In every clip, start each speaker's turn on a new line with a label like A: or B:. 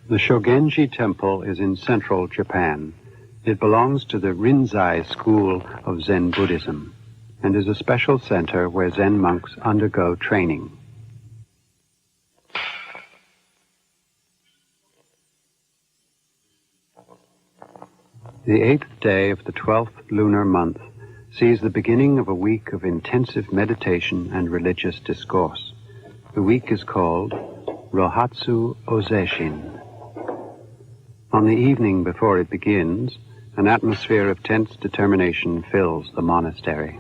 A: The Shogenji Temple is in central Japan. It belongs to the Rinzai school of Zen Buddhism and is a special center where Zen monks undergo training. The 8th day of the 12th lunar month sees the beginning of a week of intensive meditation and religious discourse. The week is called Rohatsu Ozeshin. On the evening before it begins, an atmosphere of tense determination fills the monastery.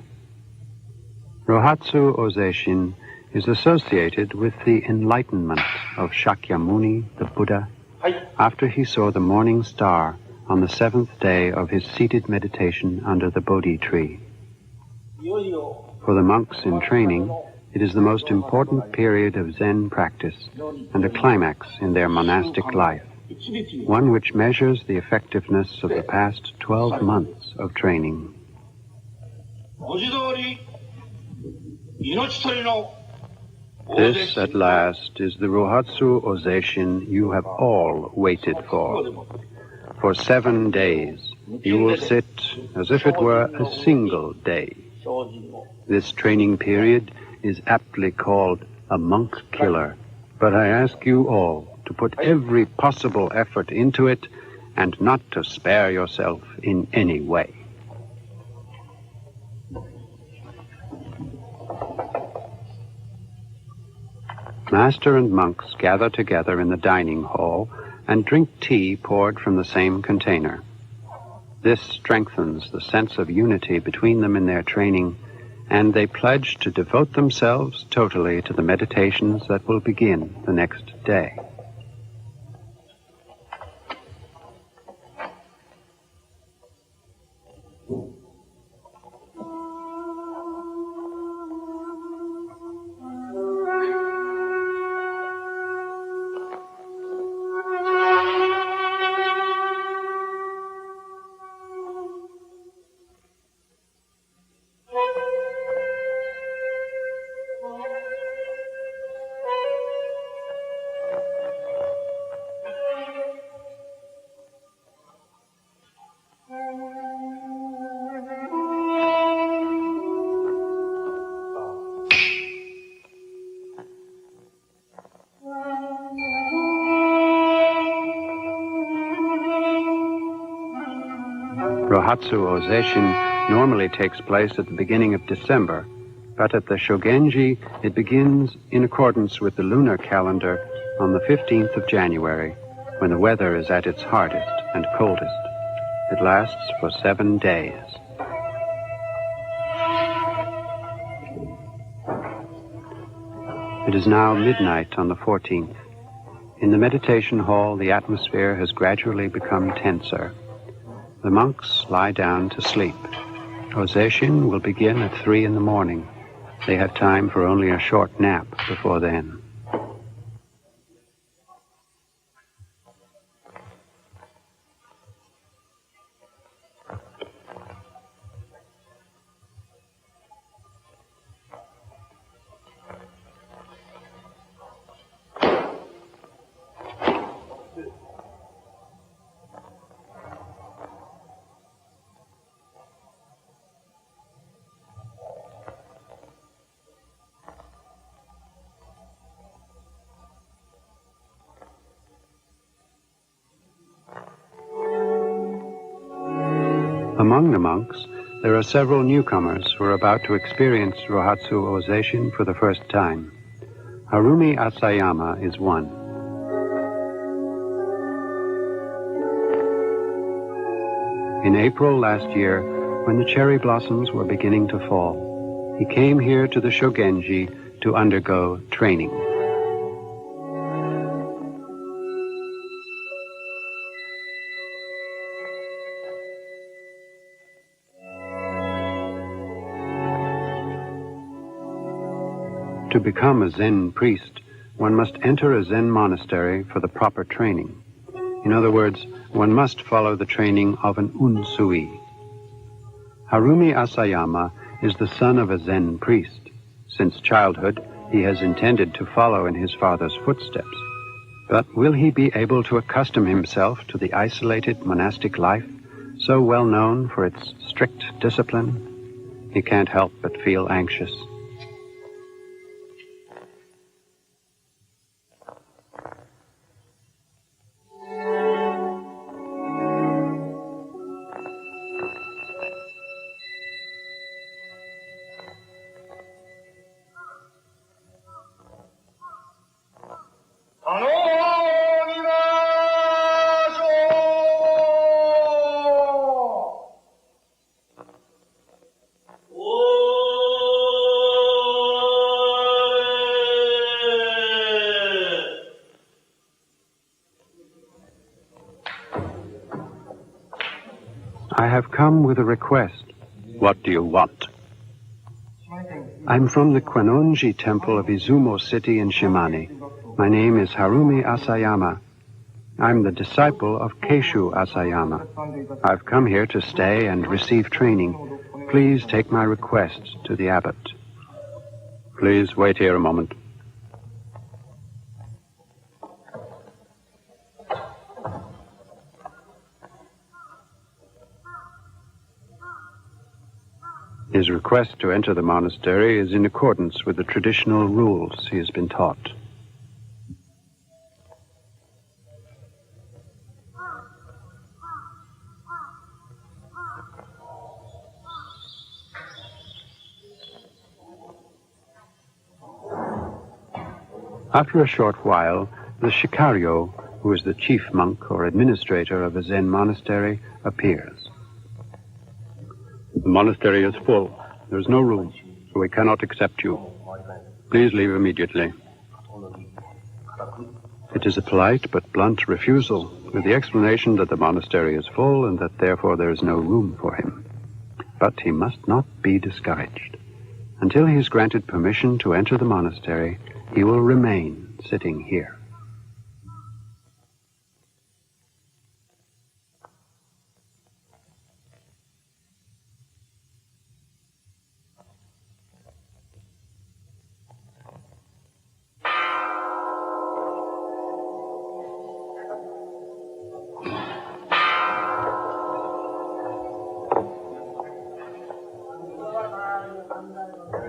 A: Rohatsu Ozeshin is associated with the enlightenment of Shakyamuni, the Buddha, after he saw the morning star on the 7th day of his seated meditation under the Bodhi tree. For the monks in training, it is the most important period of Zen practice and a climax in their monastic life, one which measures the effectiveness of the past 12 months of training. This, at last, is the Rohatsu Ozeshin you have all waited for. For 7 days, you will sit as if it were a single day. This training period is aptly called a monk killer, but I ask you all to put every possible effort into it and not to spare yourself in any way. Master and monks gather together in the dining hall and drink tea poured from the same container. This strengthens the sense of unity between them in their training, and they pledge to devote themselves totally to the meditations that will begin the next day. Rohatsu Ozeshin normally takes place at the beginning of December, but at the Shogenji it begins in accordance with the lunar calendar on the 15th of January, when the weather is at its hardest and coldest. It lasts for 7 days. It is now midnight on the 14th. In the meditation hall, the atmosphere has gradually become tenser. The monks lie down to sleep. Ozeshin will begin at 3 in the morning. They have time for only a short nap before then. Among the monks, there are several newcomers who are about to experience Rohatsu Ozeshin for the first time. Harumi Asayama is one. In April last year, when the cherry blossoms were beginning to fall, he came here to the Shogenji to undergo training. To become a Zen priest, one must enter a Zen monastery for the proper training. In other words, one must follow the training of an unsui. Harumi Asayama is the son of a Zen priest. Since childhood, he has intended to follow in his father's footsteps. But will he be able to accustom himself to the isolated monastic life, so well known for its strict discipline? He can't help but feel anxious. I have come with a request. What do you want? I'm from the Kwanonji temple of Izumo City in Shimane. My name is Harumi Asayama. I'm the disciple of Keishu Asayama. I've come here to stay and receive training. Please take my request to the abbot. Please wait here a moment. His request to enter the monastery is in accordance with the traditional rules he has been taught. After a short while, the shikario, who is the chief monk or administrator of a Zen monastery, appears. The monastery is full. There is no room, so we cannot accept you. Please leave immediately. It is a polite but blunt refusal, with the explanation that the monastery is full and that therefore there is no room for him. But he must not be discouraged. Until he is granted permission to enter the monastery, he will remain sitting here.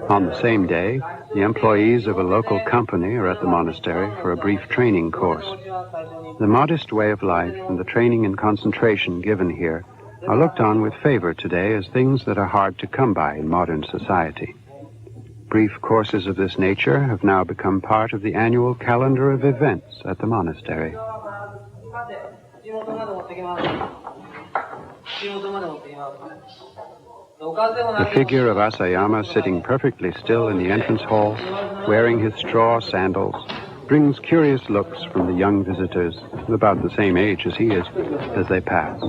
A: On the same day, the employees of a local company are at the monastery for a brief training course. The modest way of life and the training and concentration given here are looked on with favor today as things that are hard to come by in modern society. Brief courses of this nature have now become part of the annual calendar of events at the monastery. The figure of Asayama sitting perfectly still in the entrance hall, wearing his straw sandals, brings curious looks from the young visitors, about the same age as he is, as they pass.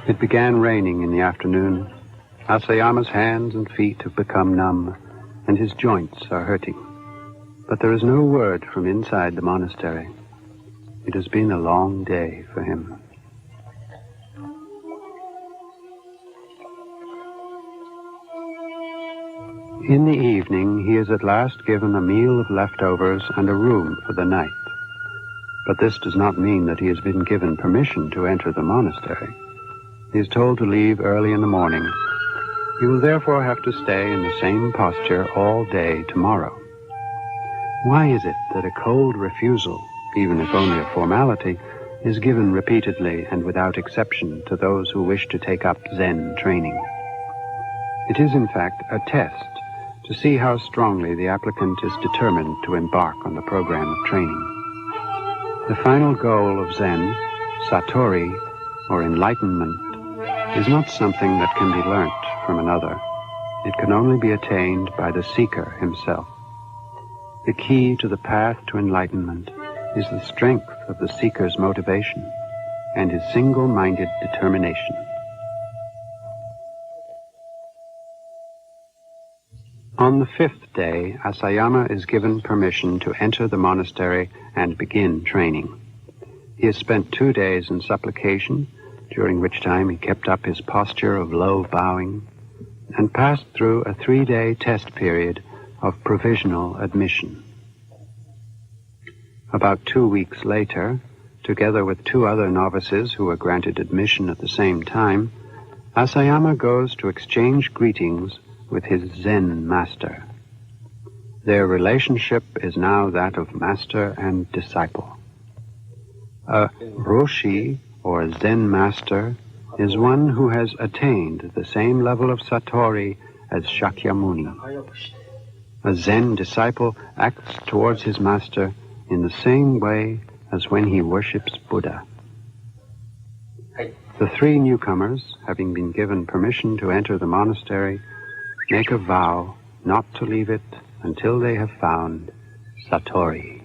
A: It began raining in the afternoon. Asayama's hands and feet have become numb, and his joints are hurting. But there is no word from inside the monastery. It has been a long day for him. In the evening, he is at last given a meal of leftovers and a room for the night. But this does not mean that he has been given permission to enter the monastery. He is told to leave early in the morning. He will therefore have to stay in the same posture all day tomorrow. Why is it that a cold refusal, even if only a formality, is given repeatedly and without exception to those who wish to take up Zen training? It is, in fact, a test to see how strongly the applicant is determined to embark on the program of training. The final goal of Zen, Satori, or enlightenment, is not something that can be learnt from another. It can only be attained by the seeker himself. The key to the path to enlightenment is the strength of the seeker's motivation and his single-minded determination. On the 5th day, Asayama is given permission to enter the monastery and begin training. He has spent 2 days in supplication, during which time he kept up his posture of low bowing, and passed through a 3-day test period of provisional admission. About 2 weeks later, together with 2 other novices who were granted admission at the same time, Asayama goes to exchange greetings with his Zen Master. Their relationship is now that of master and disciple. A Roshi, or Zen Master, is one who has attained the same level of Satori as Shakyamuni. A Zen disciple acts towards his master in the same way as when he worships Buddha. The 3 newcomers, having been given permission to enter the monastery, make a vow not to leave it until they have found Satori.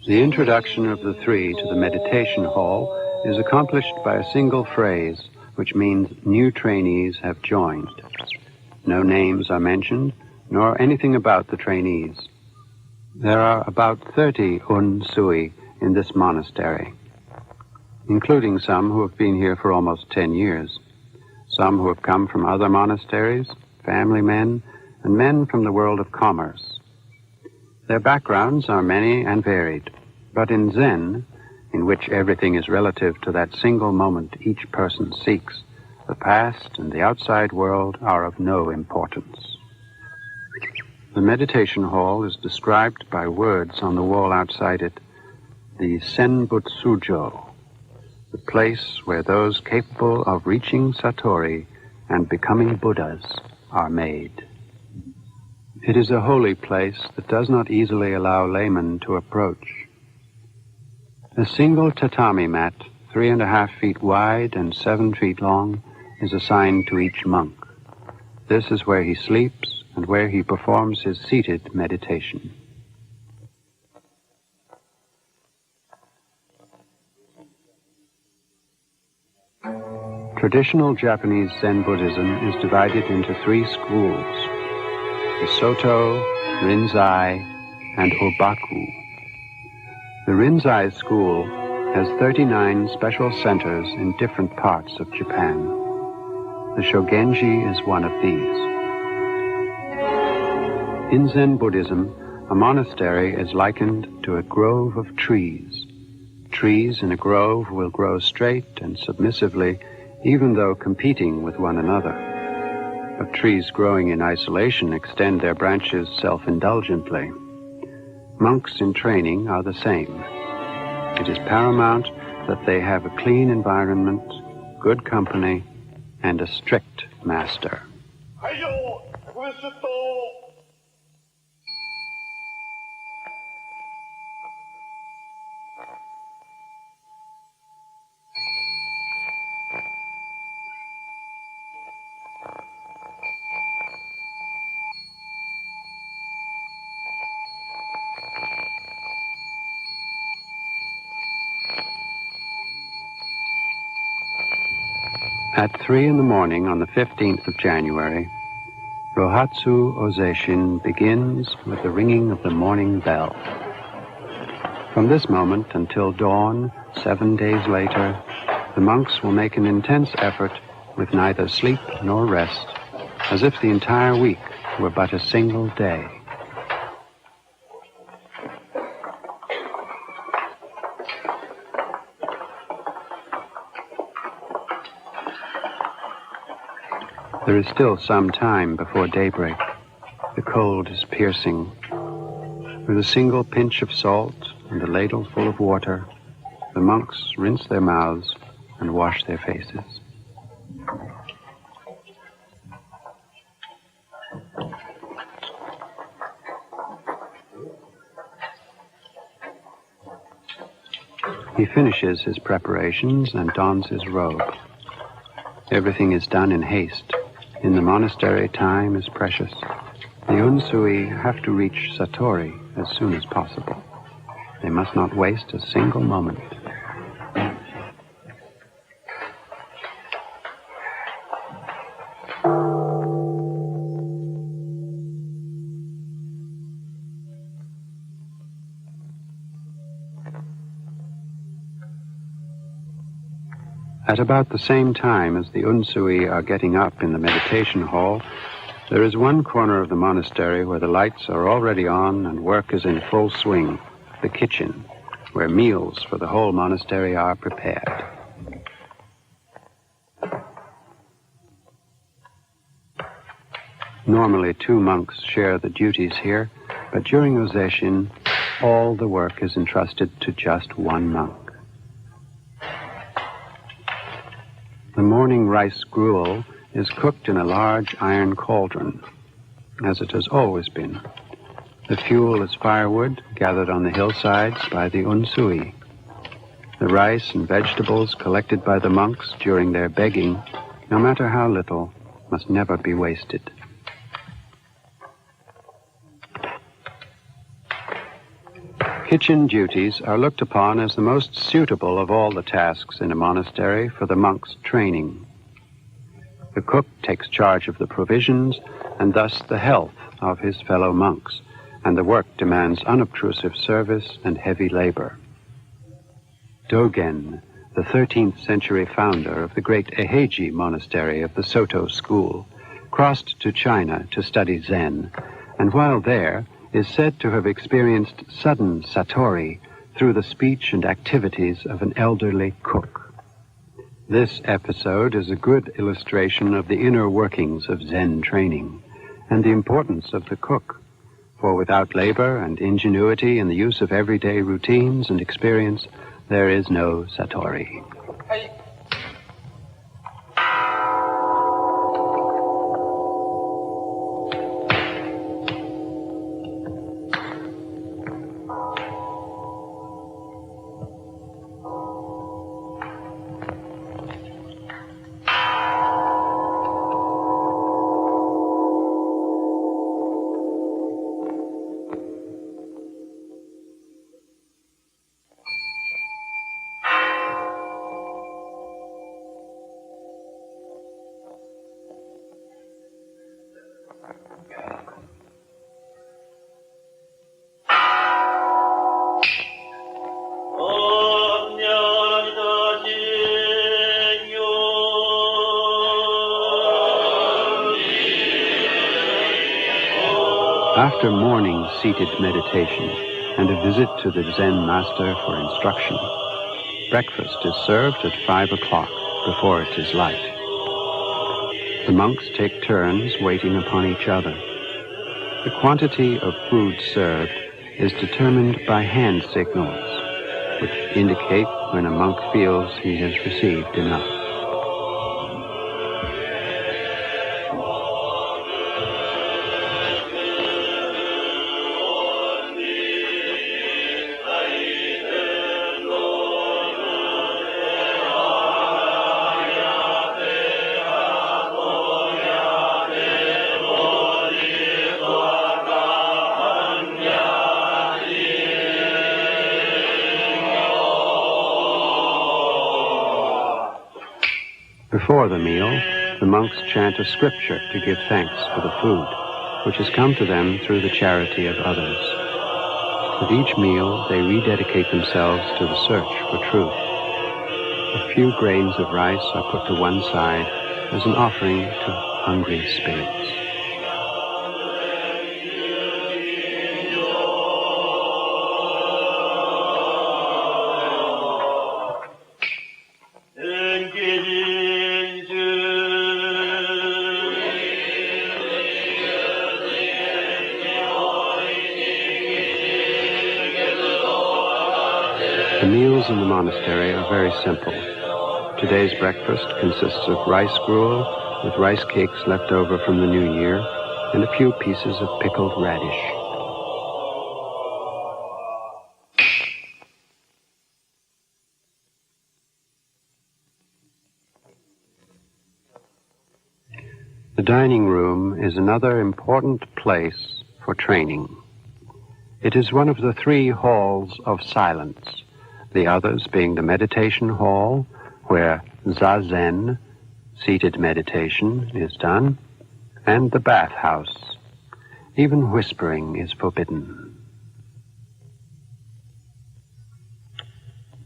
A: The introduction of the 3 to the meditation hall is accomplished by a single phrase, which means new trainees have joined. No names are mentioned, nor anything about the trainees. There are about 30 unsui in this monastery, including some who have been here for almost 10 years, some who have come from other monasteries, family men, and men from the world of commerce. Their backgrounds are many and varied, but in Zen, in which everything is relative to that single moment each person seeks, the past and the outside world are of no importance. The meditation hall is described by words on the wall outside it, the Senbutsujo, the place where those capable of reaching Satori and becoming Buddhas are made. It is a holy place that does not easily allow laymen to approach. A single tatami mat, 3.5 feet wide and 7 feet long, is assigned to each monk. This is where he sleeps and where he performs his seated meditation. Traditional Japanese Zen Buddhism is divided into 3 schools: the Soto, Rinzai, and Obaku. The Rinzai school has 39 special centers in different parts of Japan. The Shogenji is one of these. In Zen Buddhism, a monastery is likened to a grove of trees. Trees in a grove will grow straight and submissively, even though competing with one another. But trees growing in isolation extend their branches self-indulgently. Monks in training are the same. It is paramount that they have a clean environment, good company, and a strict master. At 3 in the morning on the 15th of January, Rohatsu Ozeshin begins with the ringing of the morning bell. From this moment until dawn, 7 days later, the monks will make an intense effort with neither sleep nor rest, as if the entire week were but a single day. There is still some time before daybreak. The cold is piercing. With a single pinch of salt and a ladle full of water, the monks rinse their mouths and wash their faces. He finishes his preparations and dons his robe. Everything is done in haste. In the monastery, time is precious. The Unsui have to reach Satori as soon as possible. They must not waste a single moment. At about the same time as the Unsui are getting up in the meditation hall, there is one corner of the monastery where the lights are already on and work is in full swing, the kitchen, where meals for the whole monastery are prepared. Normally 2 monks share the duties here, but during Ozeshin, all the work is entrusted to just one monk. The morning rice gruel is cooked in a large iron cauldron, as it has always been. The fuel is firewood gathered on the hillsides by the Unsui. The rice and vegetables collected by the monks during their begging, no matter how little, must never be wasted. Kitchen duties are looked upon as the most suitable of all the tasks in a monastery for the monk's training. The cook takes charge of the provisions and thus the health of his fellow monks, and the work demands unobtrusive service and heavy labor. Dogen, the 13th century founder of the great Eheji monastery of the Soto school, crossed to China to study Zen, and while there, is said to have experienced sudden satori through the speech and activities of an elderly cook. This episode is a good illustration of the inner workings of Zen training and the importance of the cook, for without labor and ingenuity in the use of everyday routines and experience, there is no satori. After morning seated meditation and a visit to the Zen Master for instruction, breakfast is served at 5 o'clock before it is light. The monks take turns waiting upon each other. The quantity of food served is determined by hand signals, which indicate when a monk feels he has received enough. Before the meal, the monks chant a scripture to give thanks for the food, which has come to them through the charity of others. With each meal, they rededicate themselves to the search for truth. A few grains of rice are put to one side as an offering to hungry spirits. The meals in the monastery are very simple. Today's breakfast consists of rice gruel with rice cakes left over from the new year and a few pieces of pickled radish. The dining room is another important place for training. It is one of the 3 halls of silence, the others being the meditation hall, where Zazen, seated meditation, is done, and the bathhouse. Even whispering is forbidden.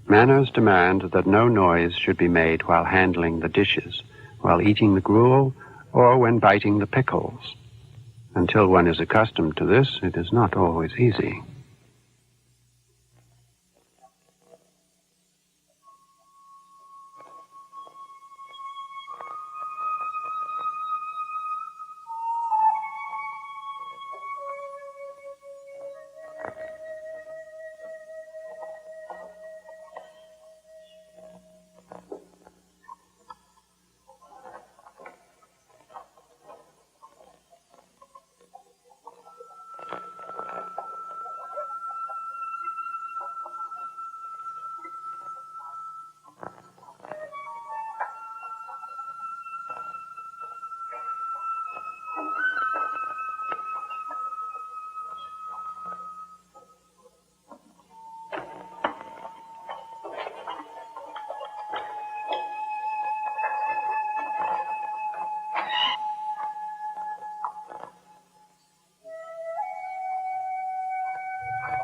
A: Manners demand that no noise should be made while handling the dishes, while eating the gruel, or when biting the pickles. Until one is accustomed to this, it is not always easy.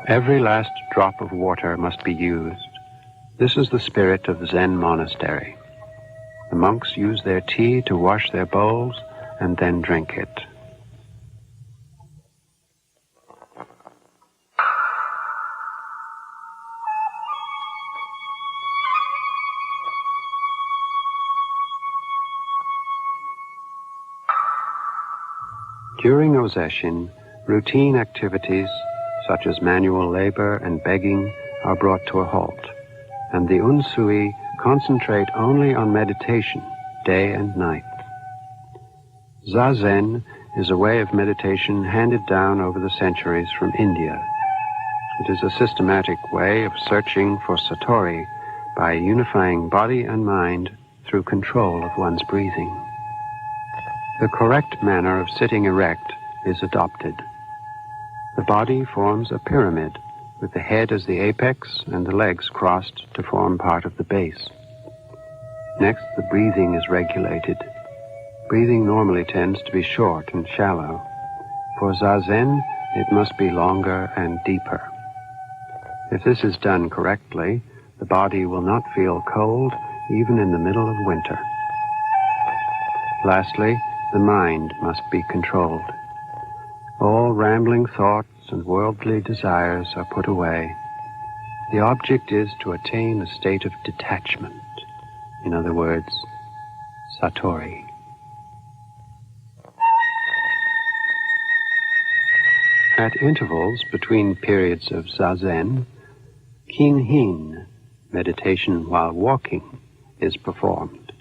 A: Every last drop of water must be used. This is the spirit of the Zen monastery. The monks use their tea to wash their bowls and then drink it. During Ozeshin, routine activities such as manual labor and begging are brought to a halt, and the Unsui concentrate only on meditation, day and night. Zazen is a way of meditation handed down over the centuries from India. It is a systematic way of searching for satori by unifying body and mind through control of one's breathing. The correct manner of sitting erect is adopted. The body forms a pyramid, with the head as the apex and the legs crossed to form part of the base. Next, the breathing is regulated. Breathing normally tends to be short and shallow. For Zazen, it must be longer and deeper. If this is done correctly, the body will not feel cold even in the middle of winter. Lastly, the mind must be controlled. All rambling thoughts and worldly desires are put away. The object is to attain a state of detachment. In other words, satori. At intervals between periods of Zazen, kinhin, meditation while walking, is performed.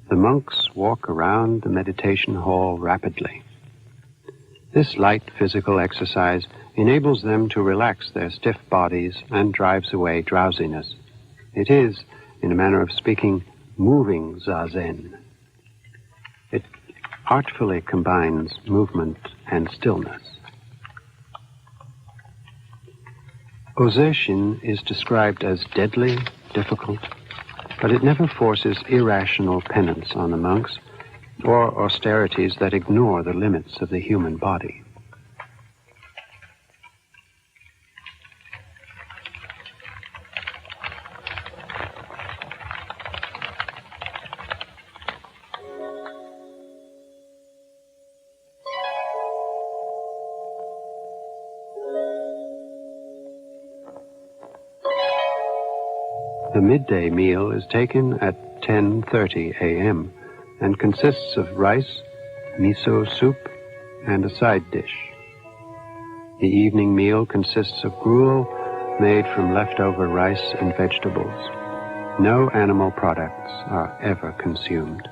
A: The monks walk around the meditation hall rapidly. This light physical exercise enables them to relax their stiff bodies and drives away drowsiness. It is, in a manner of speaking, moving Zazen. It artfully combines movement and stillness. Ozeshin is described as deadly, difficult, but it never forces irrational penance on the monks or austerities that ignore the limits of the human body. The midday meal is taken at 10:30 a.m. and consists of rice, miso soup, and a side dish. The evening meal consists of gruel made from leftover rice and vegetables. No animal products are ever consumed.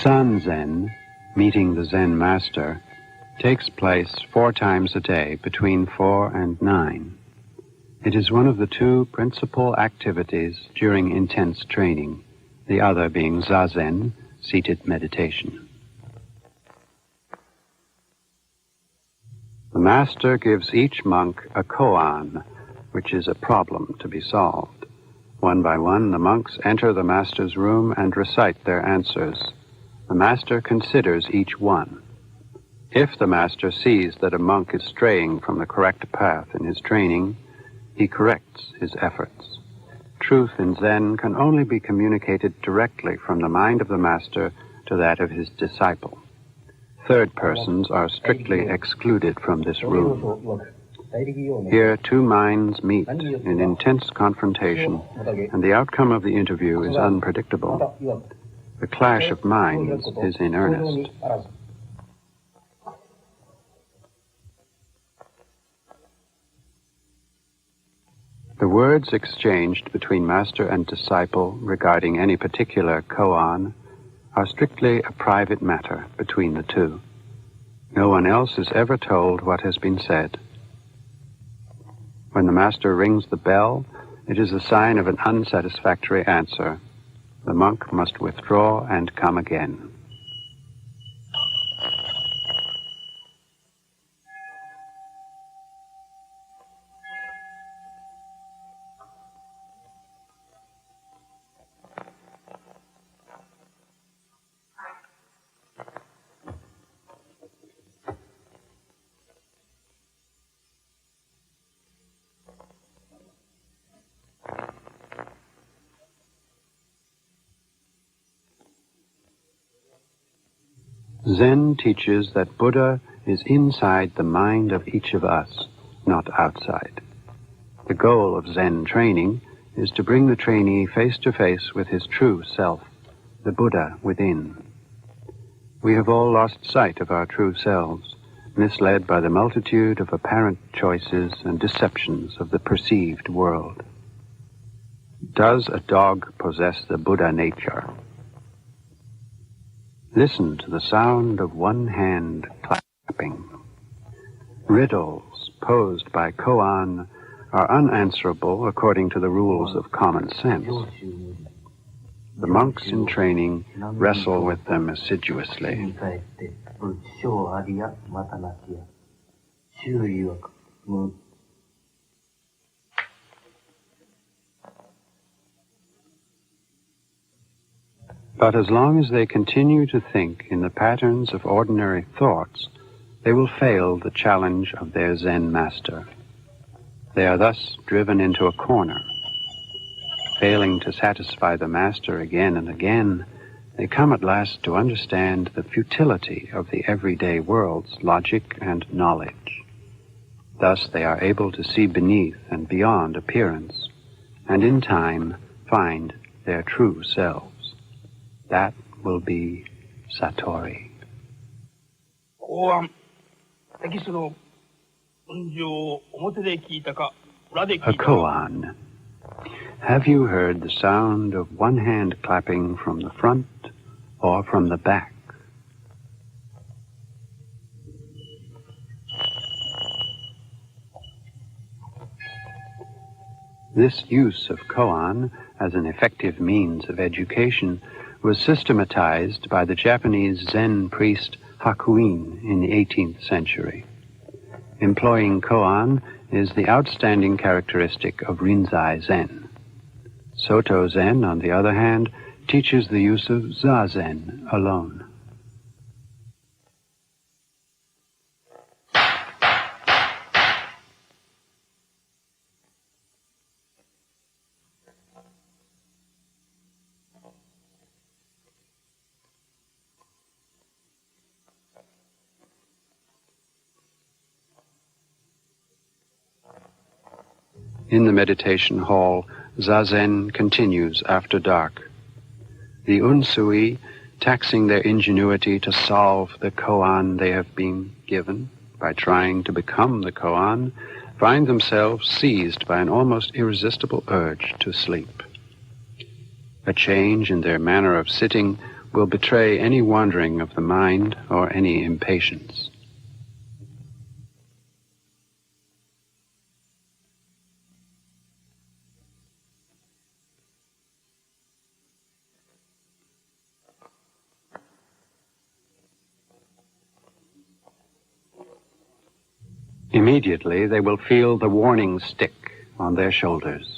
A: Zazen, meeting the Zen Master, takes place 4 times a day between 4 and 9. It is one of the 2 principal activities during intense training, the other being Zazen, seated meditation. The Master gives each monk a koan, which is a problem to be solved. One by one, the monks enter the Master's room and recite their answers. The Master considers each one. If the Master sees that a monk is straying from the correct path in his training, he corrects his efforts. Truth in Zen can only be communicated directly from the mind of the Master to that of his disciple. Third persons are strictly excluded from this room. Here, 2 minds meet in intense confrontation, and the outcome of the interview is unpredictable. The clash of minds is in earnest. The words exchanged between master and disciple regarding any particular koan are strictly a private matter between the 2. No one else is ever told what has been said. When the Master rings the bell, it is a sign of an unsatisfactory answer. The monk must withdraw and come again. Zen teaches that Buddha is inside the mind of each of us, not outside. The goal of Zen training is to bring the trainee face to face with his true self, the Buddha within. We have all lost sight of our true selves, misled by the multitude of apparent choices and deceptions of the perceived world. Does a dog possess the Buddha nature? Listen to the sound of one hand clapping. Riddles posed by koan are unanswerable according to the rules of common sense. The monks in training wrestle with them assiduously. But as long as they continue to think in the patterns of ordinary thoughts, they will fail the challenge of their Zen Master. They are thus driven into a corner. Failing to satisfy the Master again and again, they come at last to understand the futility of the everyday world's logic and knowledge. Thus they are able to see beneath and beyond appearance, and in time find their true selves. That will be Satori. A koan. Have you heard the sound of one hand clapping from the front or from the back? This use of koan as an effective means of education was systematized by the Japanese Zen priest Hakuin in the 18th century. Employing koan is the outstanding characteristic of Rinzai Zen. Soto Zen, on the other hand, teaches the use of Zazen alone. In the meditation hall, Zazen continues after dark. The Unsui, taxing their ingenuity to solve the koan they have been given by trying to become the koan, find themselves seized by an almost irresistible urge to sleep. A change in their manner of sitting will betray any wandering of the mind or any impatience. Immediately they will feel the warning stick on their shoulders.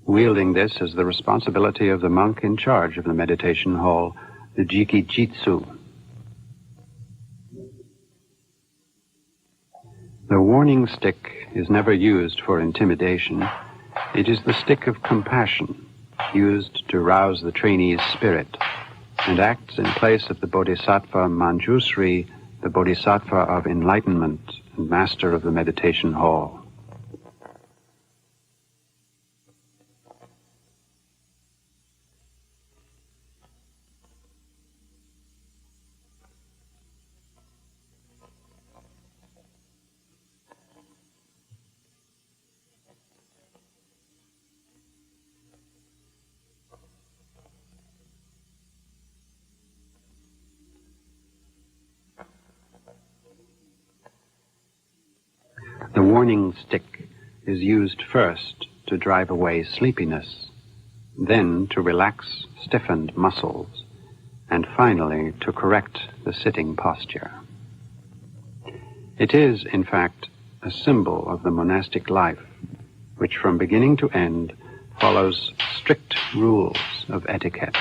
A: Wielding this as the responsibility of the monk in charge of the meditation hall, the Jikijitsu. The warning stick is never used for intimidation. It is the stick of compassion, used to rouse the trainee's spirit, and acts in place of the Bodhisattva Manjusri, the Bodhisattva of enlightenment and master of the meditation hall. The warning stick is used first to drive away sleepiness, then to relax stiffened muscles, and finally to correct the sitting posture. It is, in fact, a symbol of the monastic life, which from beginning to end follows strict rules of etiquette.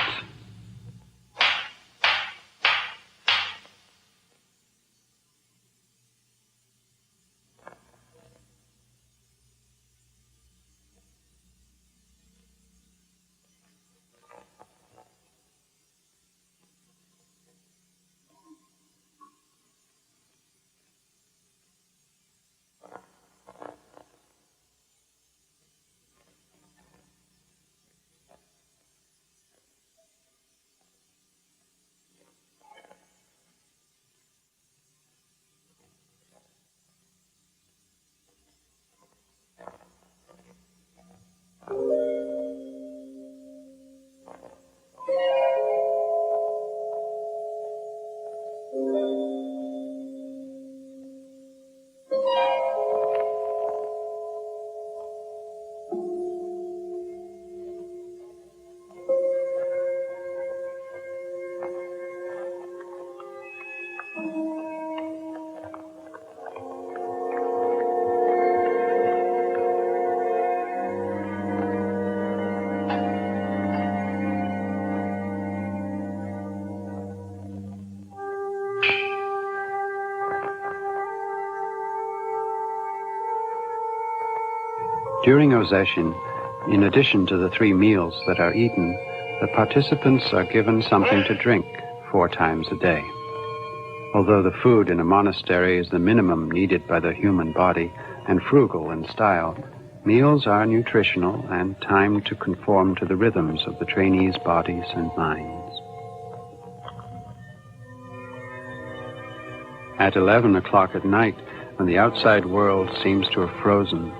A: During Ozeshin, in addition to the 3 meals that are eaten, the participants are given something to drink 4 times a day. Although the food in a monastery is the minimum needed by the human body and frugal in style, meals are nutritional and timed to conform to the rhythms of the trainees' bodies and minds. At 11 o'clock at night, when the outside world seems to have frozen,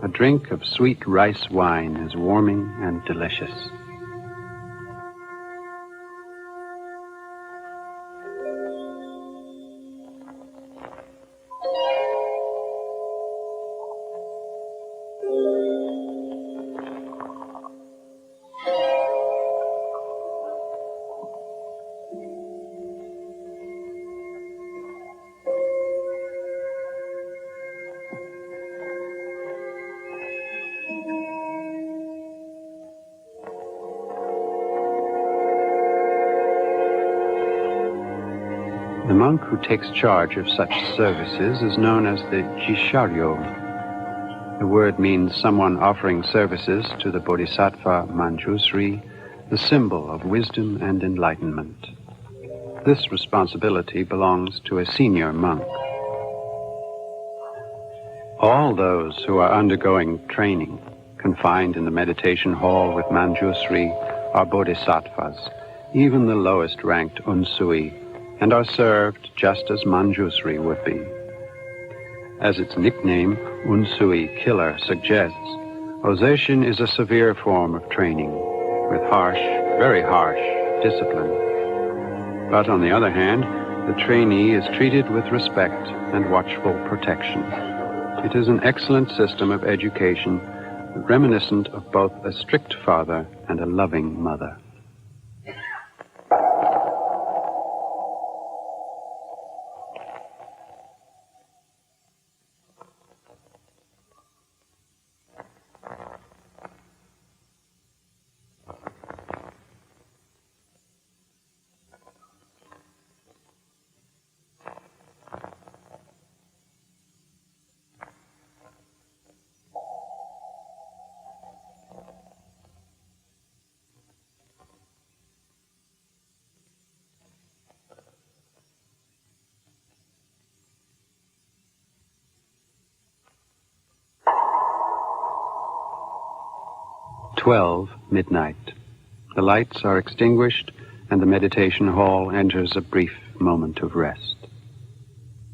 A: a drink of sweet rice wine is warming and delicious. The monk who takes charge of such services is known as the Jisharyo. The word means someone offering services to the Bodhisattva Manjusri, the symbol of wisdom and enlightenment. This responsibility belongs to a senior monk. All those who are undergoing training, confined in the meditation hall with Manjusri, are bodhisattvas, even the lowest ranked unsui, and are served just as Manjusri would be. As its nickname, Unsui Killer, suggests, Ozeshin is a severe form of training, with harsh, very harsh, discipline, But on the other hand, the trainee is treated with respect and watchful protection. It is an excellent system of education, reminiscent of both a strict father and a loving mother. Midnight. The lights are extinguished, and the meditation hall enters a brief moment of rest.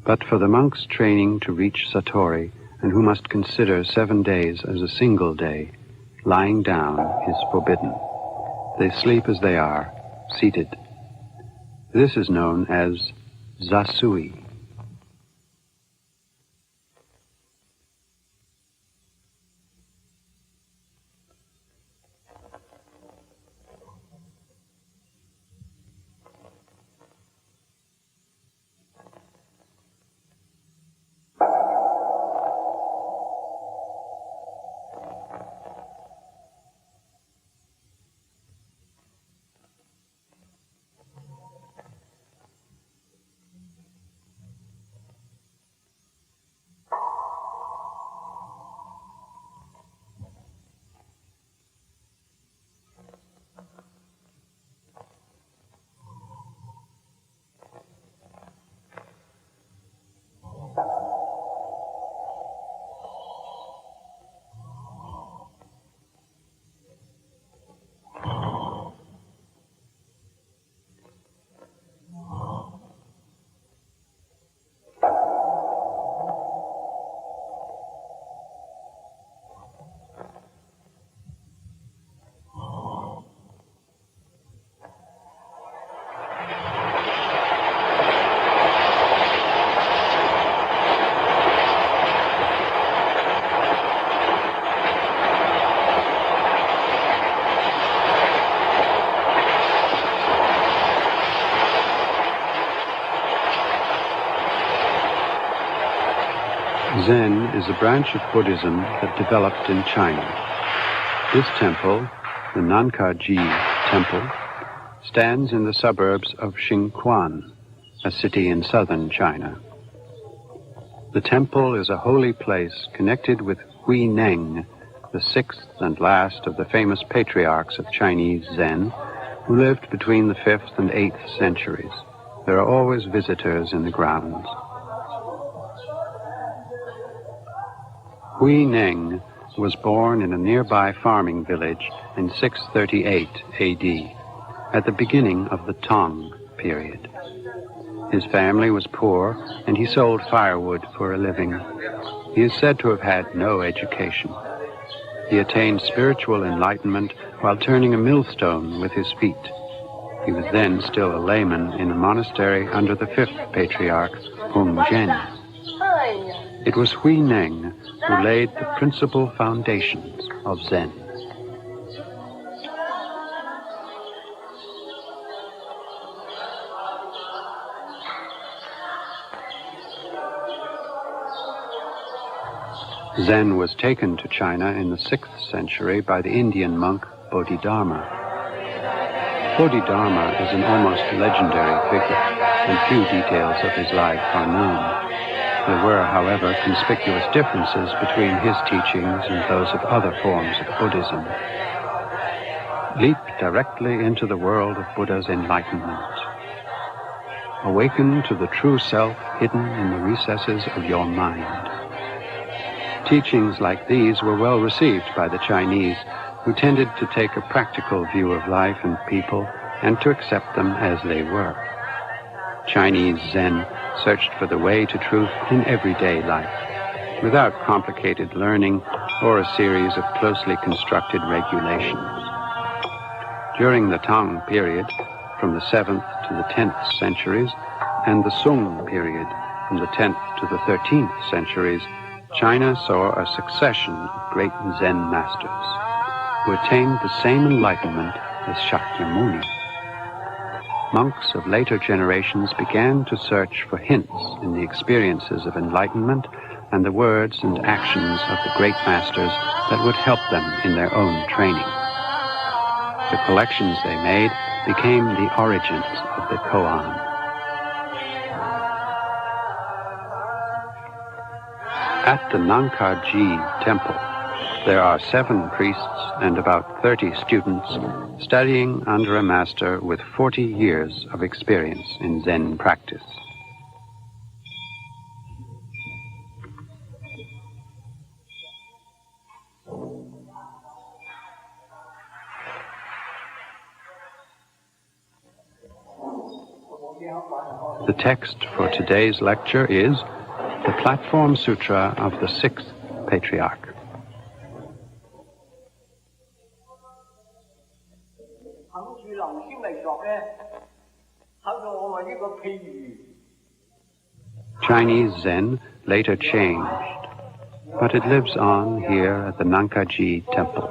A: But for the monks training to reach Satori, and who must consider 7 days as a single day, lying down is forbidden. They sleep as they are, seated. This is known as zasui. Zen is a branch of Buddhism that developed in China. This temple, the Nankaji Temple, stands in the suburbs of Xingquan, a city in southern China. The temple is a holy place connected with Huineng, the sixth and last of the famous patriarchs of Chinese Zen, who lived between the 5th and 8th centuries. There are always visitors in the grounds. Huineng was born in a nearby farming village in 638 AD, at the beginning of the Tang period. His family was poor, and he sold firewood for a living. He is said to have had no education. He attained spiritual enlightenment while turning a millstone with his feet. He was then still a layman in a monastery under the 5th patriarch, Hongzhen. It was Huineng who laid the principal foundations of Zen. Zen was taken to China in the 6th century by the Indian monk Bodhidharma. Bodhidharma is an almost legendary figure, and few details of his life are known. There were, however, conspicuous differences between his teachings and those of other forms of Buddhism. Leap directly into the world of Buddha's enlightenment. Awaken to the true self hidden in the recesses of your mind. Teachings like these were well received by the Chinese, who tended to take a practical view of life and people and to accept them as they were. Chinese Zen searched for the way to truth in everyday life, without complicated learning or a series of closely constructed regulations. During the Tang period, from the 7th to the 10th centuries and the Sung period from the 10th to the 13th centuries, China saw a succession of great Zen masters who attained the same enlightenment as Shakyamuni. Monks of later generations began to search for hints in the experiences of enlightenment and the words and actions of the great masters that would help them in their own training. The collections they made became the origins of the koan. At the Nankaji Temple, there are 7 priests and about 30 students studying under a master with 40 years of experience in Zen practice. The text for today's lecture is the Platform Sutra of the 6th Patriarch. Chinese Zen later changed, but it lives on here at the Nankaji Temple.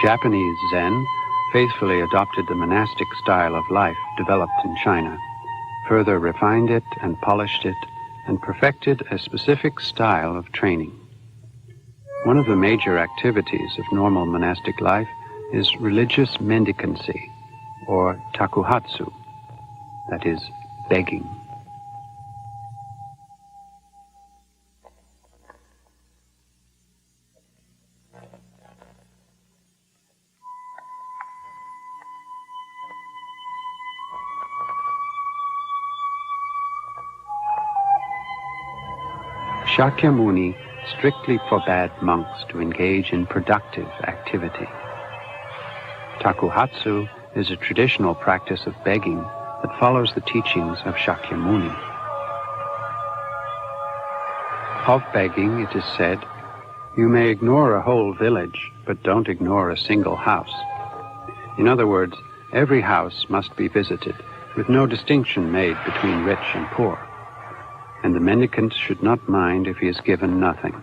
A: Japanese Zen faithfully adopted the monastic style of life developed in China, further refined it and polished it, and perfected a specific style of training. One of the major activities of normal monastic life is religious mendicancy, or takuhatsu, that is, begging. Shakyamuni strictly forbade monks to engage in productive activity. Takuhatsu is a traditional practice of begging that follows the teachings of Shakyamuni. Of begging, it is said, "You may ignore a whole village, but don't ignore a single house." In other words, every house must be visited, with no distinction made between rich and poor. And the mendicant should not mind if he is given nothing.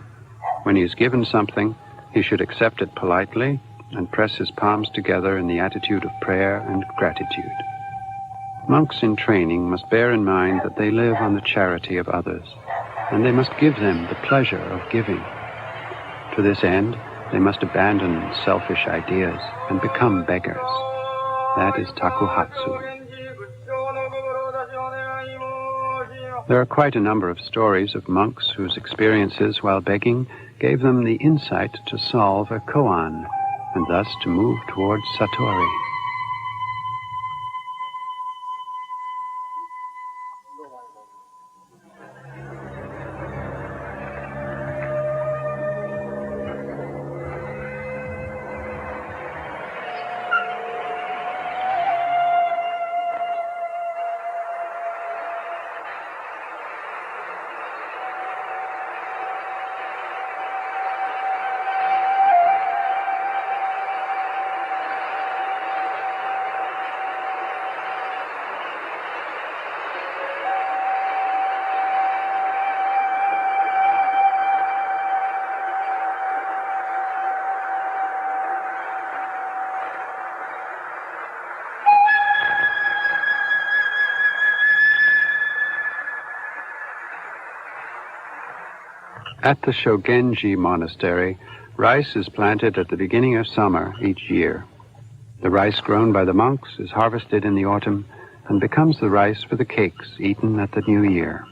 A: When he is given something, he should accept it politely and press his palms together in the attitude of prayer and gratitude. Monks in training must bear in mind that they live on the charity of others, and they must give them the pleasure of giving. To this end, they must abandon selfish ideas and become beggars. That is takuhatsu. There are quite a number of stories of monks whose experiences while begging gave them the insight to solve a koan, and thus to move towards satori. At the Shogenji monastery, rice is planted at the beginning of summer each year. The rice grown by the monks is harvested in the autumn and becomes the rice for the cakes eaten at the new year.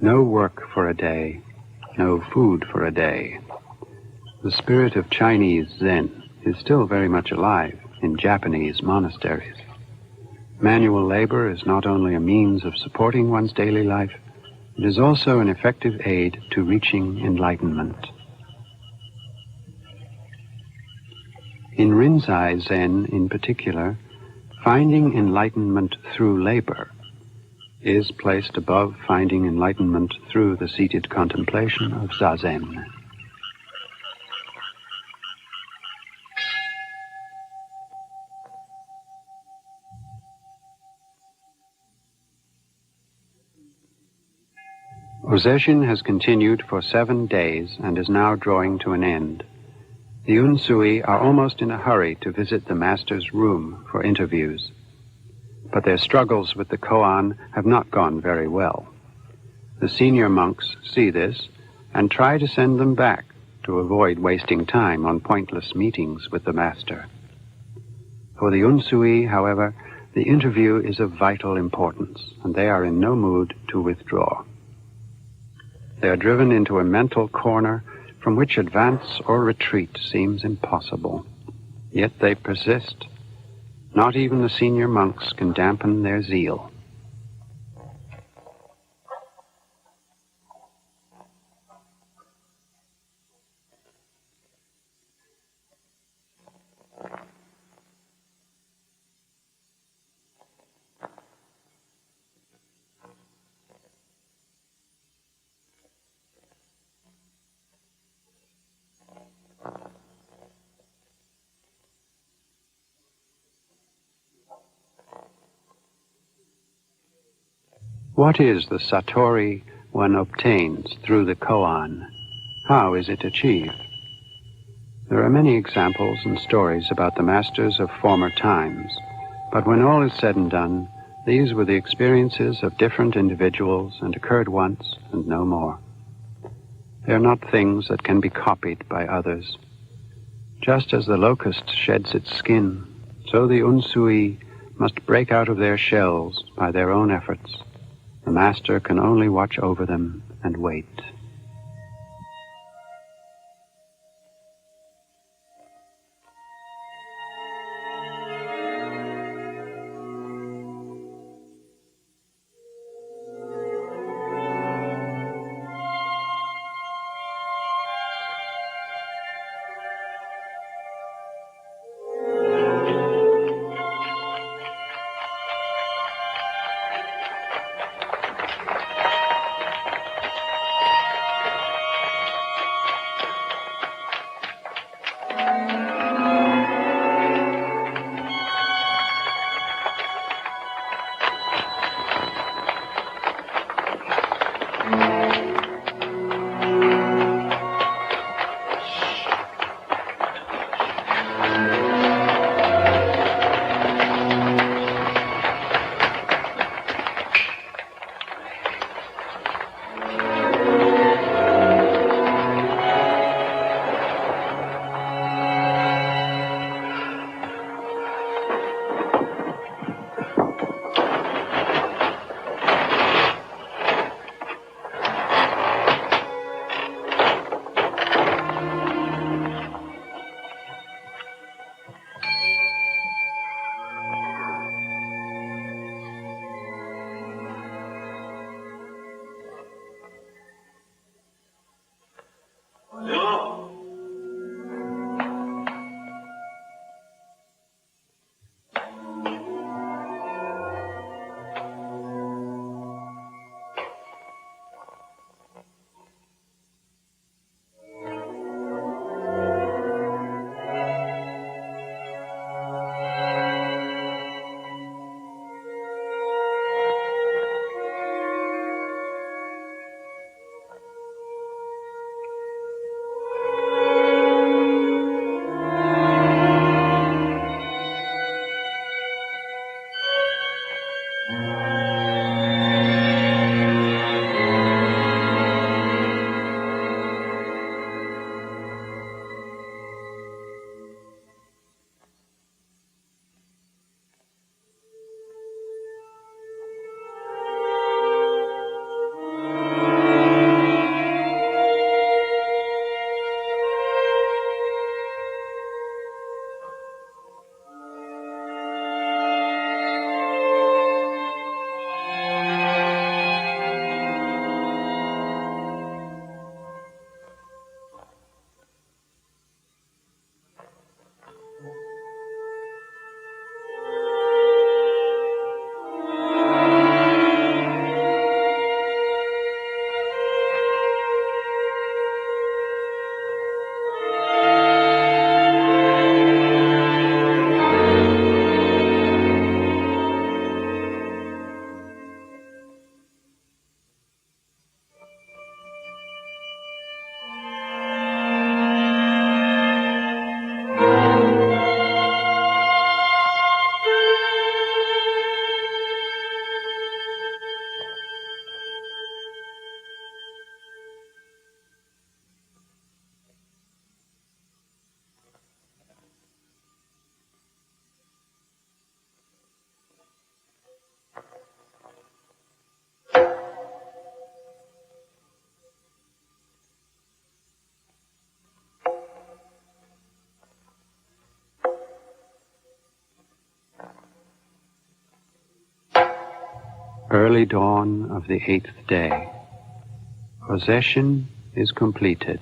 A: No work for a day, no food for a day. The spirit of Chinese Zen is still very much alive in Japanese monasteries. Manual labor is not only a means of supporting one's daily life, it is also an effective aid to reaching enlightenment. In Rinzai Zen in particular, finding enlightenment through labor is placed above finding enlightenment through the seated contemplation of Zazen. Ozeshin has continued for 7 days and is now drawing to an end. The Unsui are almost in a hurry to visit the Master's room for interviews, but their struggles with the koan have not gone very well. The senior monks see this and try to send them back to avoid wasting time on pointless meetings with the Master. For the Unsui, however, the interview is of vital importance, and they are in no mood to withdraw. They are driven into a mental corner from which advance or retreat seems impossible. Yet they persist. Not even the senior monks can dampen their zeal. What is the satori one obtains through the koan? How is it achieved? There are many examples and stories about the masters of former times, but when all is said and done, these were the experiences of different individuals and occurred once and no more. They are not things that can be copied by others. Just as the locust sheds its skin, so the Unsui must break out of their shells by their own efforts. The Master can only watch over them and wait. Early dawn of the 8th day. Possession is completed.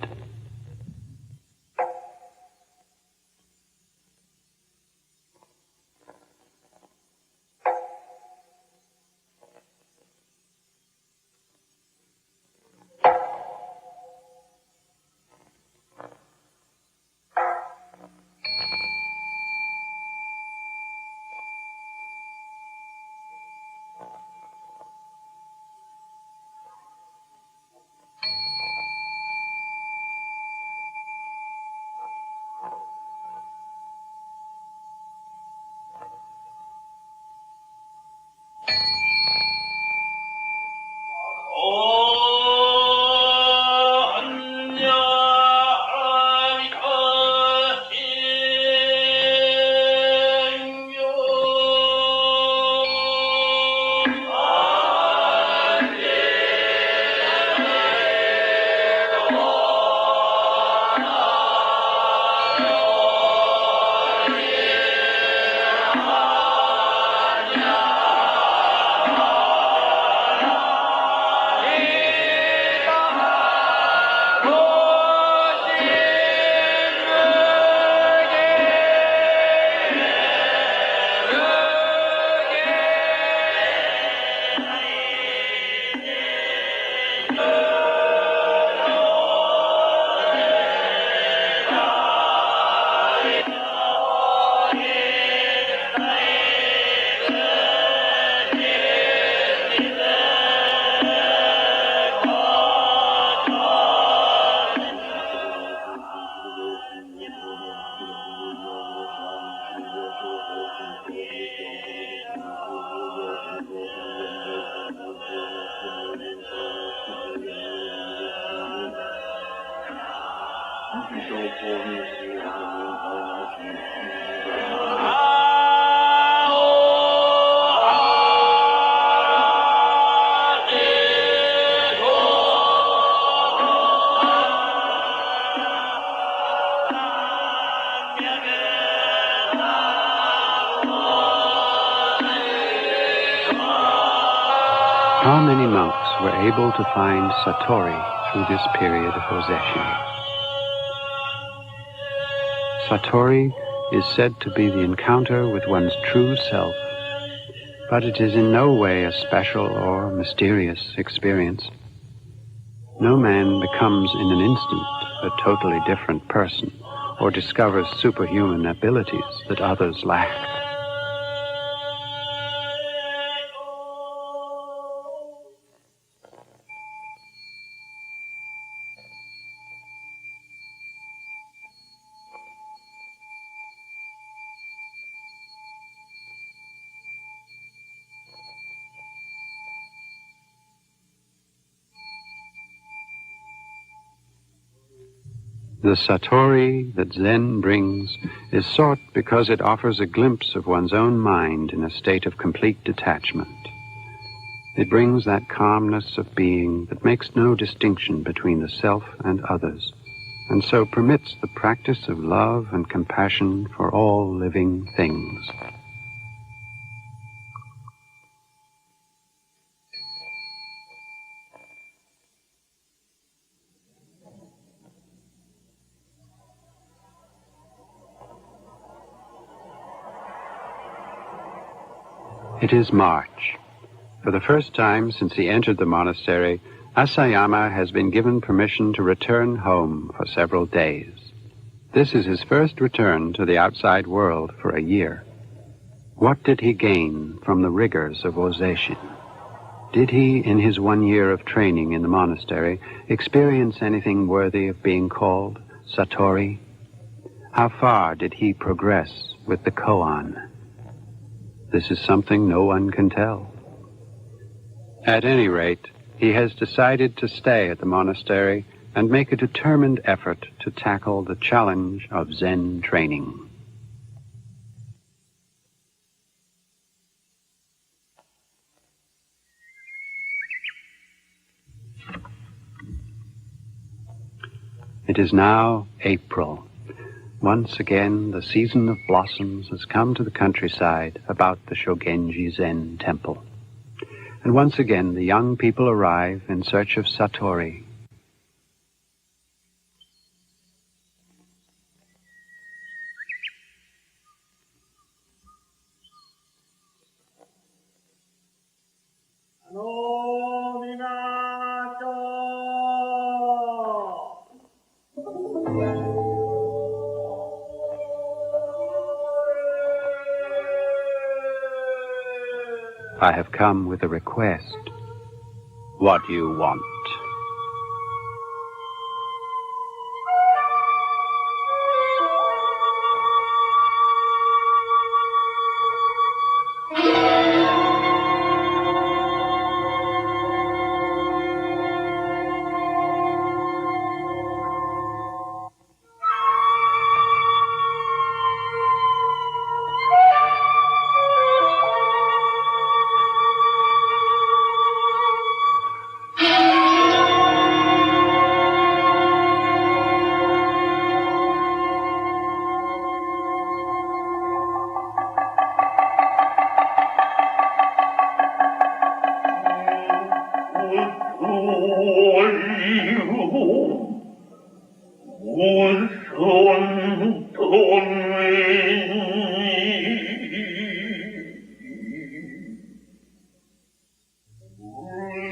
A: How many monks were able to find Satori through this period of possession? Satori is said to be the encounter with one's true self, but it is in no way a special or mysterious experience. No man becomes in an instant a totally different person or discovers superhuman abilities that others lack. The Satori that Zen brings is sought because it offers a glimpse of one's own mind in a state of complete detachment. It brings that calmness of being that makes no distinction between the self and others, and so permits the practice of love and compassion for all living things. It is March. For the first time since he entered the monastery, Asayama has been given permission to return home for several days. This is his first return to the outside world for a year. What did he gain from the rigors of Ozeshin? Did he, in his 1 year of training in the monastery, experience anything worthy of being called Satori? How far did he progress with the koan? This is something no one can tell. At any rate, he has decided to stay at the monastery and make a determined effort to tackle the challenge of Zen training. It is now April. Once again, the season of blossoms has come to the countryside about the Shogenji Zen temple. and once again the young people arrive in search of Satori. I have come with a request. What do you want?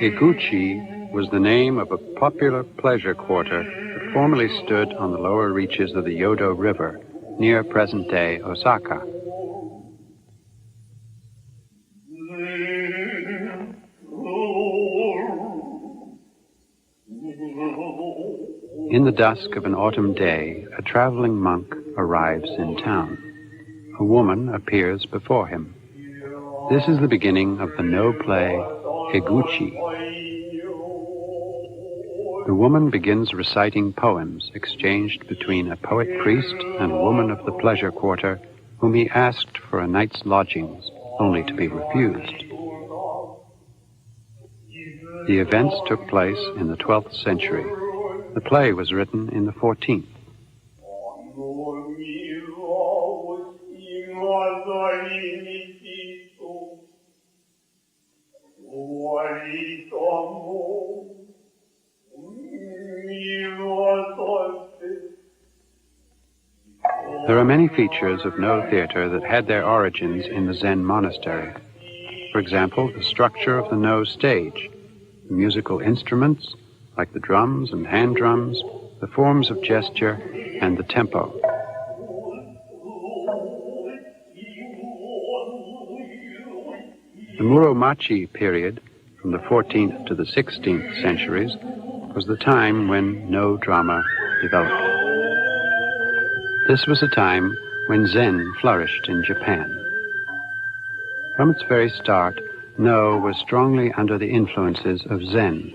A: Higuchi was the name of a popular pleasure quarter that formerly stood on the lower reaches of the Yodo River, near present-day Osaka. In the dusk of an autumn day, a traveling monk arrives in town. A woman appears before him. This is the beginning of the No play Higuchi. The woman begins reciting poems exchanged between a poet-priest and a woman of the pleasure quarter whom he asked for a night's lodgings, only to be refused. The events took place in the 12th century. The play was written in the 14th. There are many features of No theater that had their origins in the Zen monastery. For example, the structure of the No stage, the musical instruments, like the drums and hand drums, the forms of gesture, and the tempo. The Muromachi period, from the 14th to the 16th centuries, was the time when No drama developed. This was a time when Zen flourished in Japan. From its very start, No was strongly under the influences of Zen.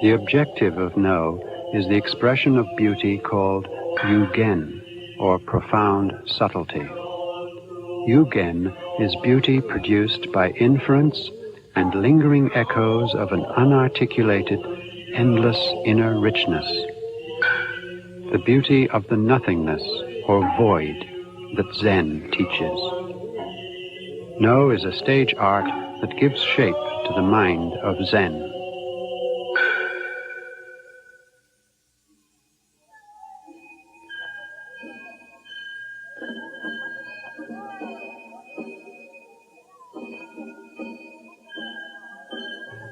A: The objective of No is the expression of beauty called yugen, or profound subtlety. Yugen is beauty produced by inference and lingering echoes of an unarticulated, endless inner richness. The beauty of the nothingness, or void, that Zen teaches. No is a stage art that gives shape to the mind of Zen.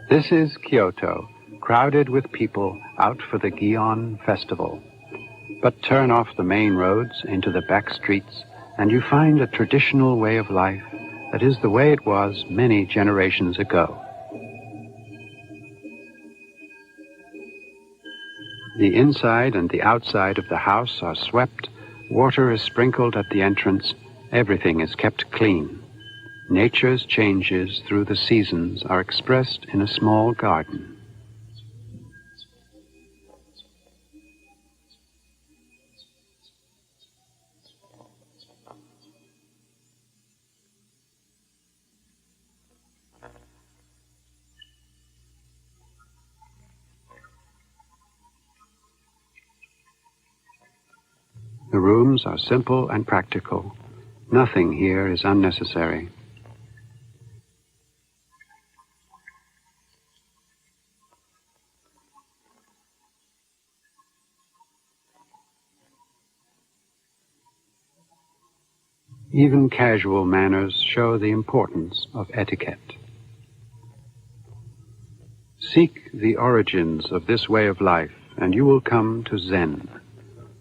A: This is Kyoto, crowded with people out for the Gion festival. But turn off the main roads into the back streets, and you find a traditional way of life that is the way it was many generations ago. The inside and the outside of the house are swept, water is sprinkled at the entrance, everything is kept clean. Nature's changes through the seasons are expressed in a small garden. The rooms are simple and practical. Nothing here is unnecessary. Even casual manners show the importance of etiquette. Seek the origins of this way of life, and you will come to Zen.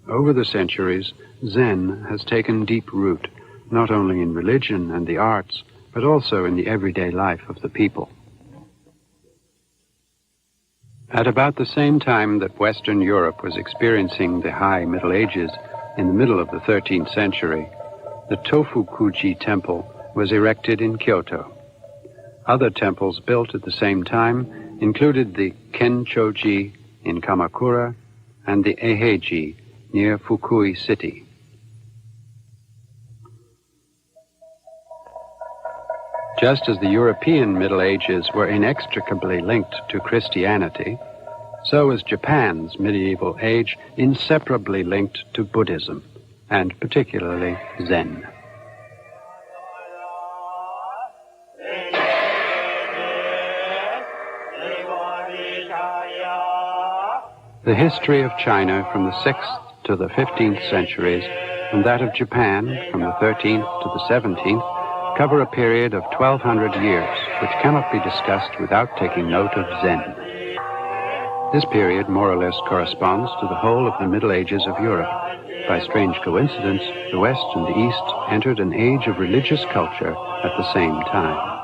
A: Over the centuries, Zen has taken deep root, not only in religion and the arts, but also in the everyday life of the people. At about the same time that Western Europe was experiencing the high Middle Ages, in the middle of the 13th century, the Tofukuji Temple was erected in Kyoto. Other temples built at the same time included the Kenchoji in Kamakura and the Eiheiji near Fukui City. Just as the European Middle Ages were inextricably linked to Christianity, so was Japan's medieval age inseparably linked to Buddhism, and particularly Zen. The history of China from the 6th to the 15th centuries, and that of Japan from the 13th to the 17th, cover a period of 1,200 years, which cannot be discussed without taking note of Zen. This period more or less corresponds to the whole of the Middle Ages of Europe. By strange coincidence, the West and the East entered an age of religious culture at the same time.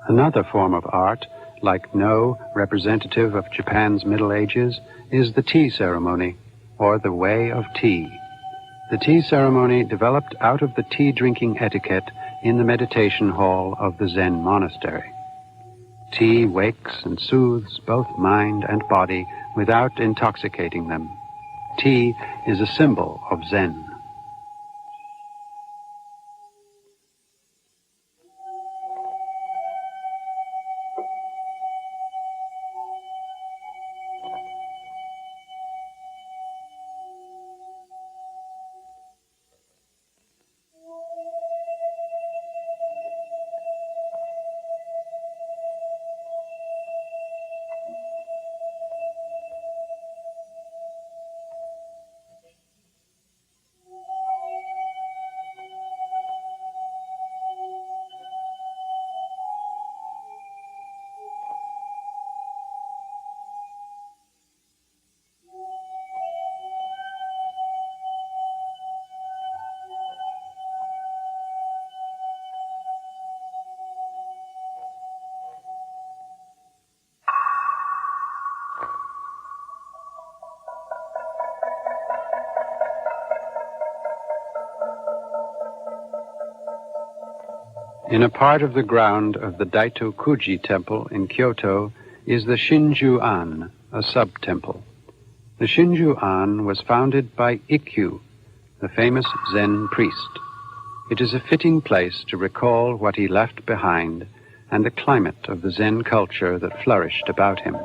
A: Another form of art, like no representative of Japan's Middle Ages, is the tea ceremony, or the way of tea. The tea ceremony developed out of the tea-drinking etiquette in the meditation hall of the Zen monastery. Tea wakes and soothes both mind and body without intoxicating them. Tea is a symbol of Zen. In a part of the ground of the Daitokuji Temple in Kyoto is the Shinju-an, a sub-temple. The Shinju-an was founded by Ikkyu, the famous Zen priest. It is a fitting place to recall what he left behind and the climate of the Zen culture that flourished about him.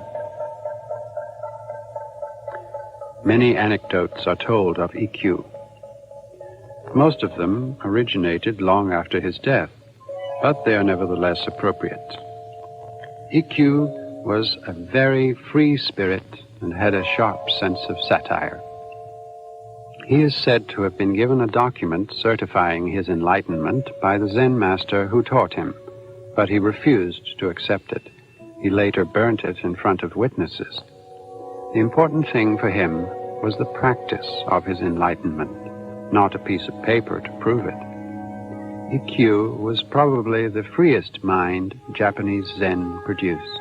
A: Many anecdotes are told of Ikkyu. Most of them originated long after his death, but they are nevertheless appropriate. Ikkyu was a very free spirit and had a sharp sense of satire. He is said to have been given a document certifying his enlightenment by the Zen Master who taught him, but he refused to accept it. He later burnt it in front of witnesses. The important thing for him was the practice of his enlightenment, not a piece of paper to prove it. Ikkyu was probably the freest mind Japanese Zen produced.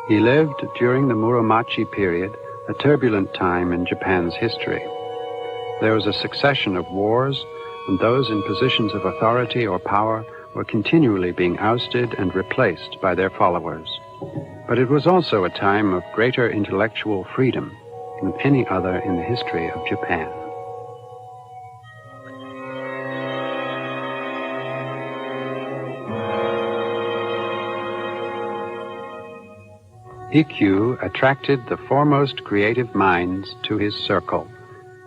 A: He lived during the Muromachi period, a turbulent time in Japan's history. There was a succession of wars, and those in positions of authority or power were continually being ousted and replaced by their followers. But it was also a time of greater intellectual freedom than any other in the history of Japan. Ikkyu attracted the foremost creative minds to his circle.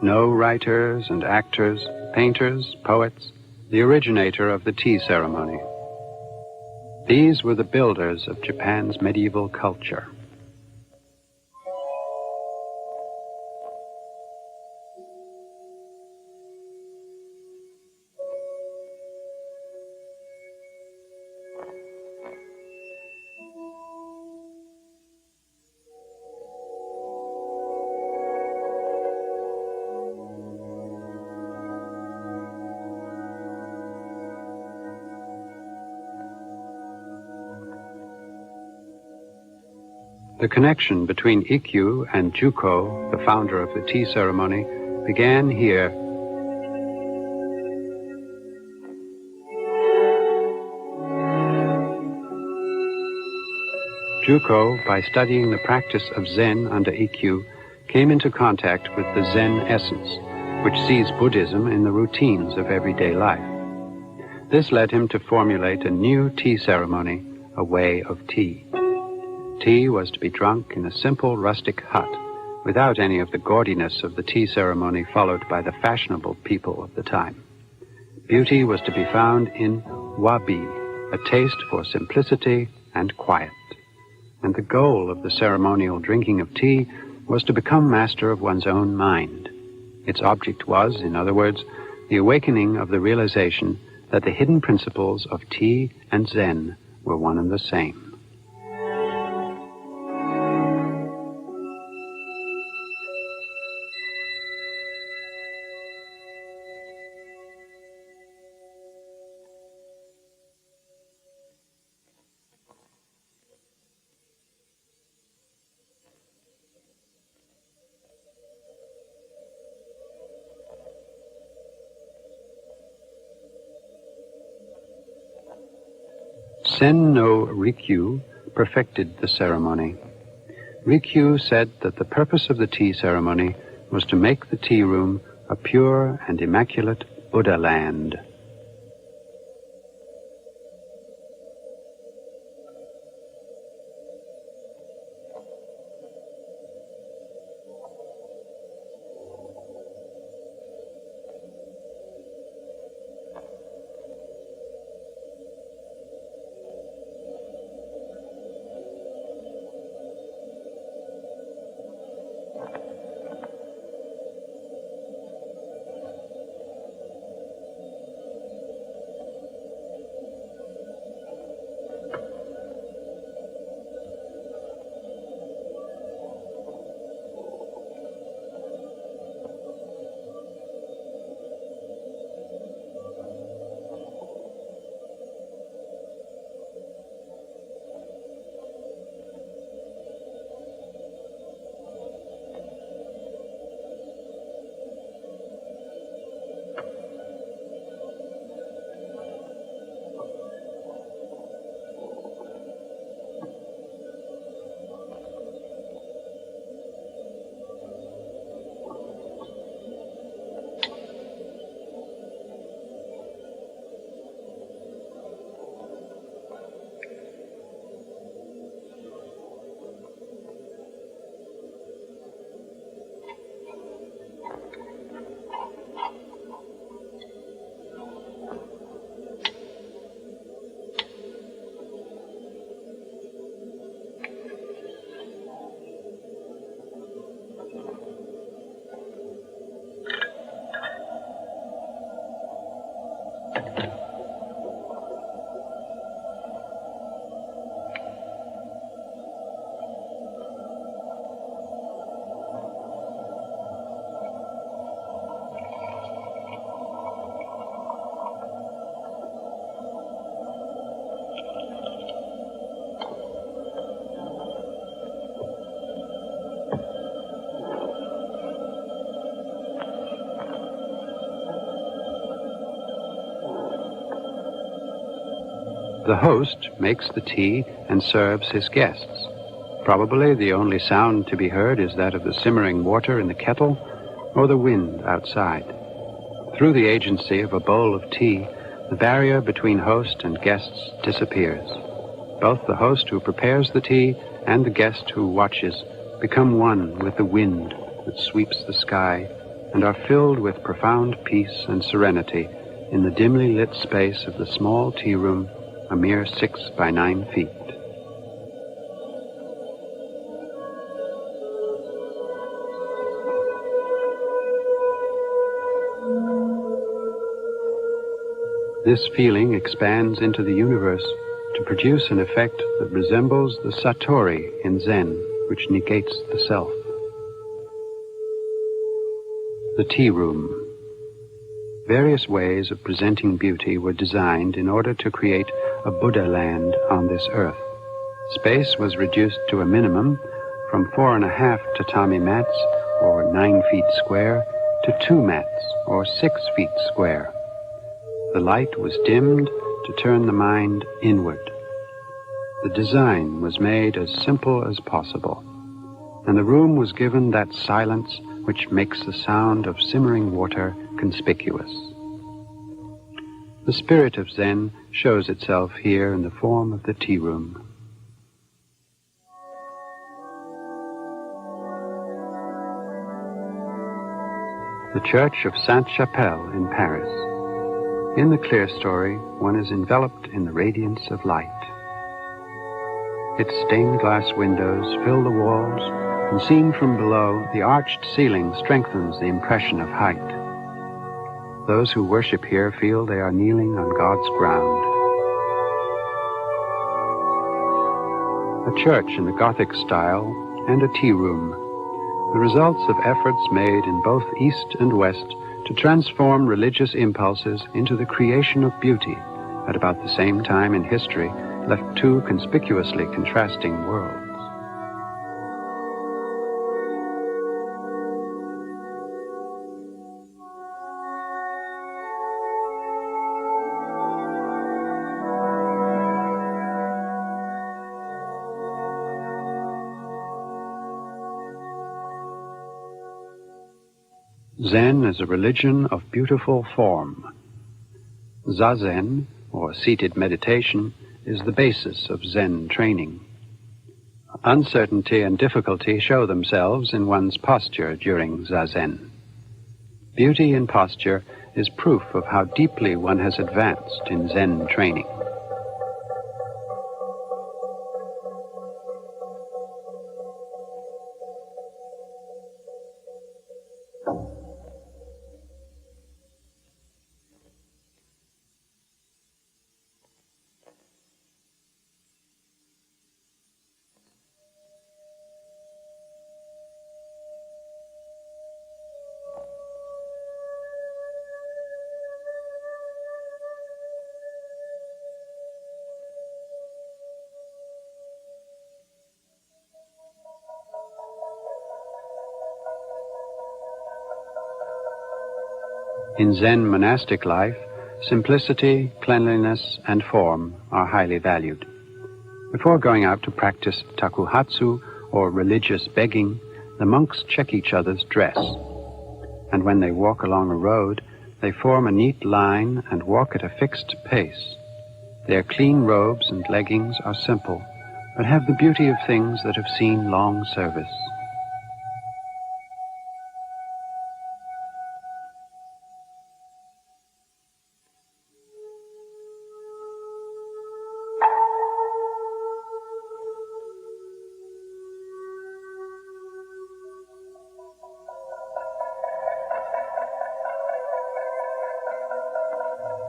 A: No writers and actors, painters, poets, the originator of the tea ceremony. These were the builders of Japan's medieval culture. The connection between Ikkyu and Juko, the founder of the tea ceremony, began here. Juko, by studying the practice of Zen under Ikkyu, came into contact with the Zen essence, which sees Buddhism in the routines of everyday life. This led him to formulate a new tea ceremony, a way of tea. Tea was to be drunk in a simple rustic hut, without any of the gaudiness of the tea ceremony followed by the fashionable people of the time. Beauty was to be found in wabi, a taste for simplicity and quiet. And the goal of the ceremonial drinking of tea was to become master of one's own mind. Its object was, in other words, the awakening of the realization that the hidden principles of tea and Zen were one and the same. Sen no Rikyu perfected the ceremony. Rikyu said that the purpose of the tea ceremony was to make the tea room a pure and immaculate Buddha land. The host makes the tea and serves his guests. Probably the only sound to be heard is that of the simmering water in the kettle or the wind outside. Through the agency of a bowl of tea, the barrier between host and guests disappears. Both the host who prepares the tea and the guest who watches become one with the wind that sweeps the sky and are filled with profound peace and serenity in the dimly lit space of the small tea room, a mere 6 by 9 feet. This feeling expands into the universe to produce an effect that resembles the satori in Zen, which negates the self. The tea room. Various ways of presenting beauty were designed in order to create a Buddha land on this earth. Space was reduced to a minimum from 4.5 tatami mats, or 9 feet square, to 2 mats, or 6 feet square. The light was dimmed to turn the mind inward. The design was made as simple as possible, and the room was given that silence which makes the sound of simmering water conspicuous. The spirit of Zen shows itself here in the form of the tea room. The Church of Sainte-Chapelle in Paris. In the clear story, one is enveloped in the radiance of light. Its stained glass windows fill the walls, and seen from below, the arched ceiling strengthens the impression of height. Those who worship here feel they are kneeling on God's ground. A church in the Gothic style and a tea room, the results of efforts made in both East and West to transform religious impulses into the creation of beauty at about the same time in history left two conspicuously contrasting worlds. Zen is a religion of beautiful form. Zazen, or seated meditation, is the basis of Zen training. Uncertainty and difficulty show themselves in one's posture during Zazen. Beauty in posture is proof of how deeply one has advanced in Zen training. In Zen monastic life, simplicity, cleanliness, and form are highly valued. Before going out to practice takuhatsu, or religious begging, the monks check each other's dress. And when they walk along a road, they form a neat line and walk at a fixed pace. Their clean robes and leggings are simple, but have the beauty of things that have seen long service.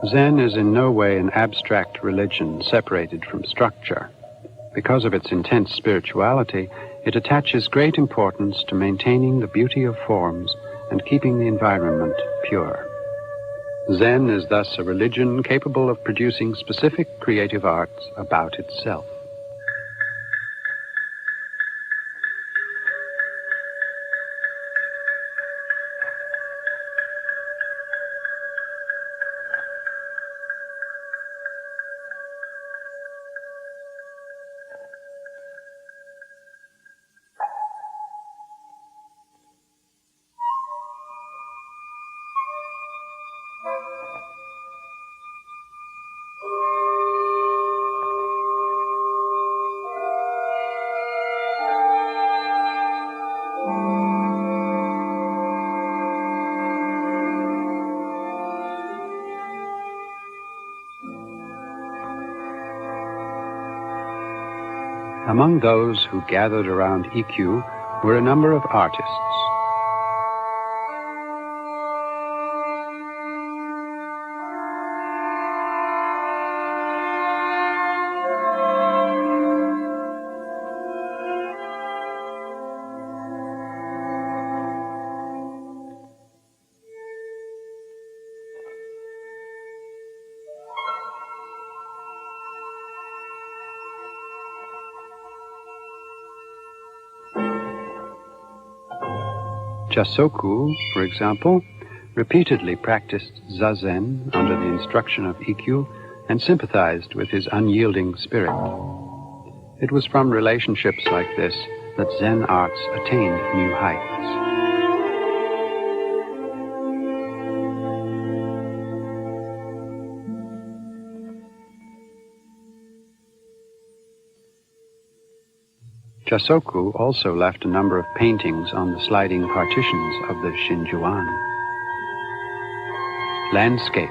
A: Zen is in no way an abstract religion separated from structure. Because of its intense spirituality, it attaches great importance to maintaining the beauty of forms and keeping the environment pure. Zen is thus a religion capable of producing specific creative arts about itself. Among those who gathered around Ikkyu were a number of artists. Jasoku, for example, repeatedly practiced Zazen under the instruction of Ikkyu and sympathized with his unyielding spirit. It was from relationships like this that Zen arts attained new heights. Jasoku also left a number of paintings on the sliding partitions of the Shinjuan. Landscape.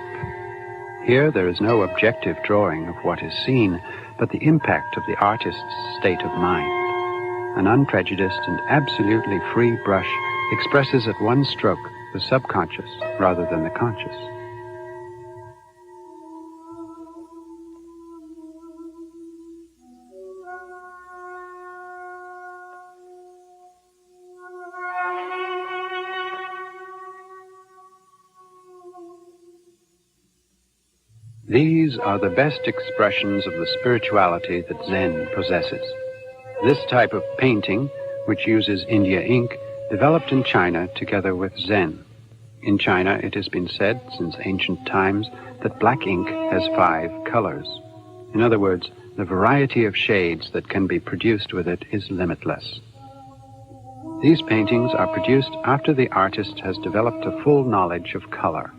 A: Here there is no objective drawing of what is seen, but the impact of the artist's state of mind. An unprejudiced and absolutely free brush expresses at one stroke the subconscious rather than the conscious. These are the best expressions of the spirituality that Zen possesses. This type of painting, which uses India ink, developed in China together with Zen. In China, it has been said since ancient times that black ink has 5 colors. In other words, the variety of shades that can be produced with it is limitless. These paintings are produced after the artist has developed a full knowledge of color.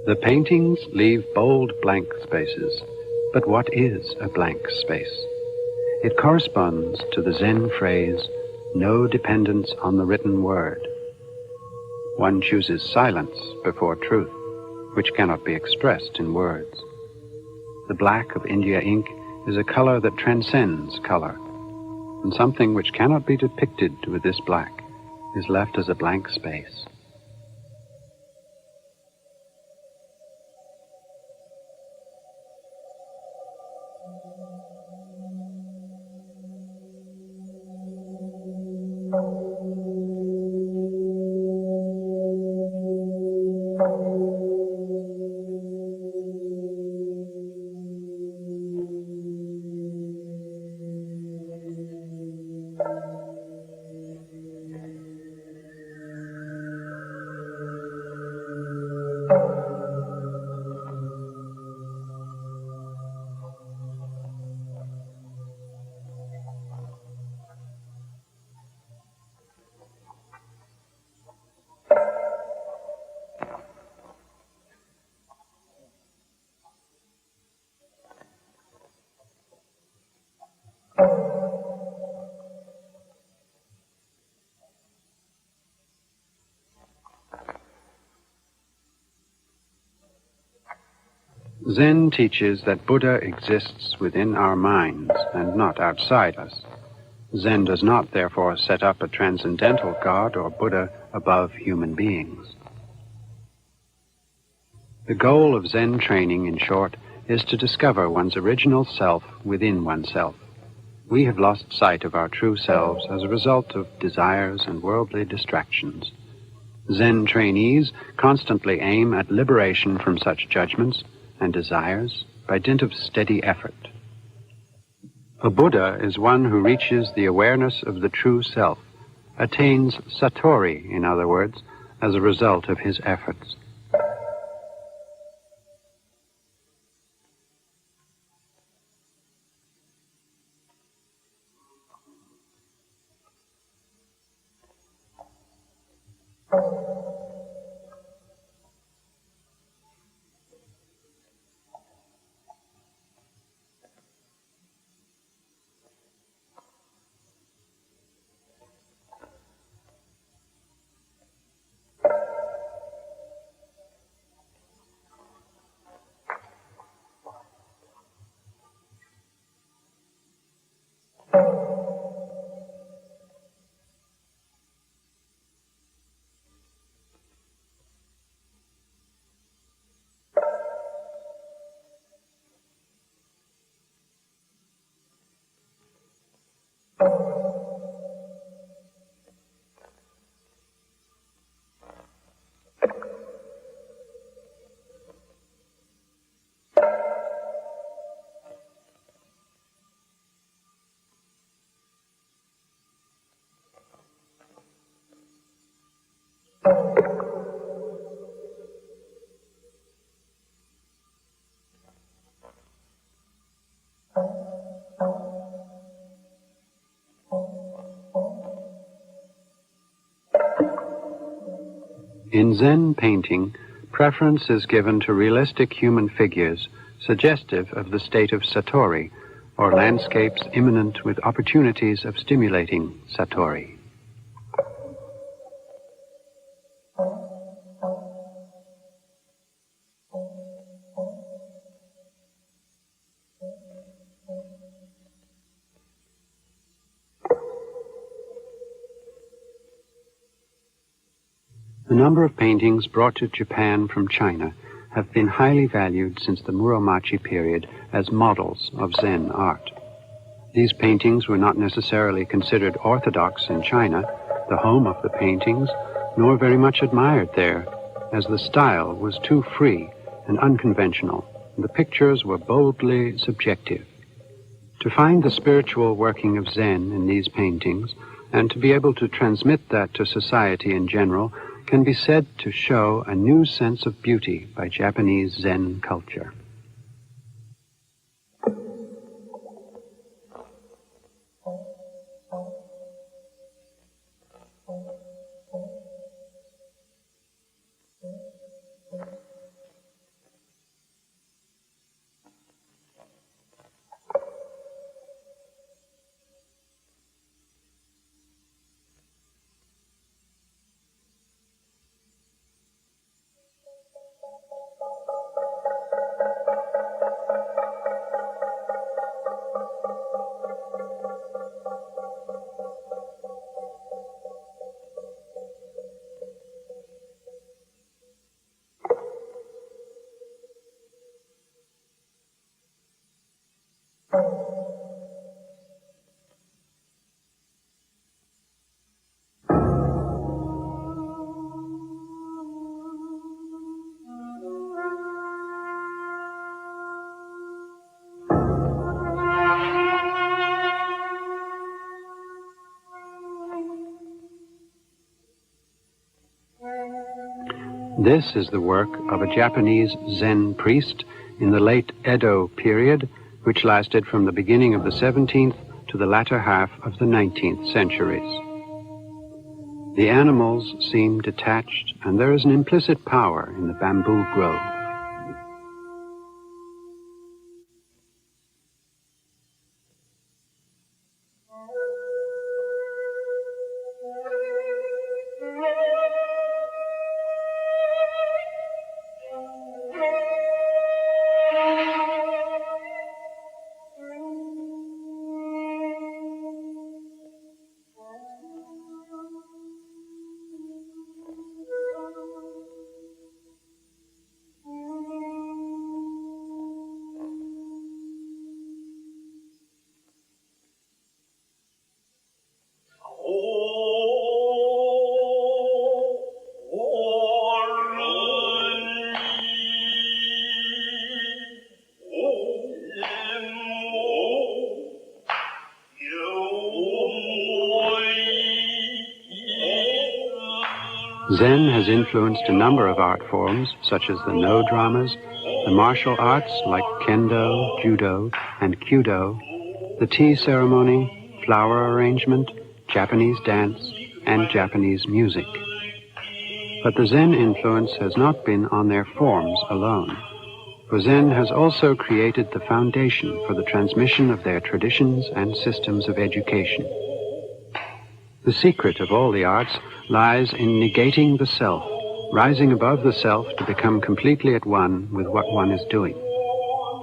A: The paintings leave bold blank spaces, but what is a blank space? It corresponds to the Zen phrase, no dependence on the written word. One chooses silence before truth, which cannot be expressed in words. The black of India ink is a color that transcends color, and something which cannot be depicted with this black is left as a blank space. Zen teaches that Buddha exists within our minds and not outside us. Zen does not, therefore, set up a transcendental God or Buddha above human beings. The goal of Zen training, in short, is to discover one's original self within oneself. We have lost sight of our true selves as a result of desires and worldly distractions. Zen trainees constantly aim at liberation from such judgments and desires by dint of steady effort. A Buddha is one who reaches the awareness of the true self, attains satori, in other words, as a result of his efforts. In Zen painting, preference is given to realistic human figures suggestive of the state of satori, or landscapes imminent with opportunities of stimulating satori. The number of paintings brought to Japan from China have been highly valued since the Muromachi period as models of Zen art. These paintings were not necessarily considered orthodox in China, the home of the paintings, nor very much admired there, as the style was too free and unconventional, and the pictures were boldly subjective. To find the spiritual working of Zen in these paintings, and to be able to transmit that to society in general, can be said to show a new sense of beauty by Japanese Zen culture. This is the work of a Japanese Zen priest in the late Edo period, which lasted from the beginning of the 17th to the latter half of the 19th centuries. The animals seem detached, and there is an implicit power in the bamboo grove. Zen has influenced a number of art forms, such as the No dramas, the martial arts like Kendo, Judo, and Kyudo, the tea ceremony, flower arrangement, Japanese dance, and Japanese music. But the Zen influence has not been on their forms alone, for Zen has also created the foundation for the transmission of their traditions and systems of education. The secret of all the arts lies in negating the self, rising above the self to become completely at one with what one is doing.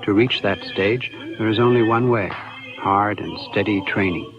A: To reach that stage, there is only one way: hard and steady training.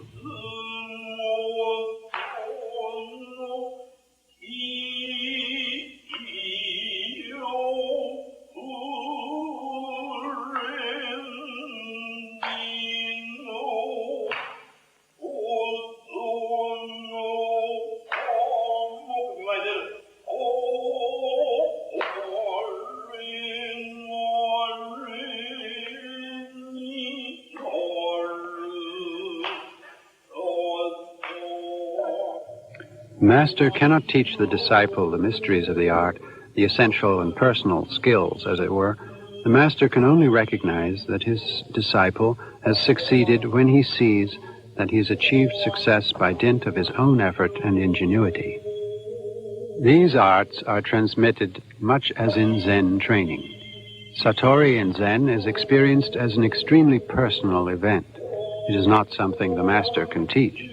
A: The master cannot teach the disciple the mysteries of the art, the essential and personal skills, as it were. The master can only recognize that his disciple has succeeded when he sees that he has achieved success by dint of his own effort and ingenuity. These arts are transmitted much as in Zen training. Satori in Zen is experienced as an extremely personal event. It is not something the master can teach.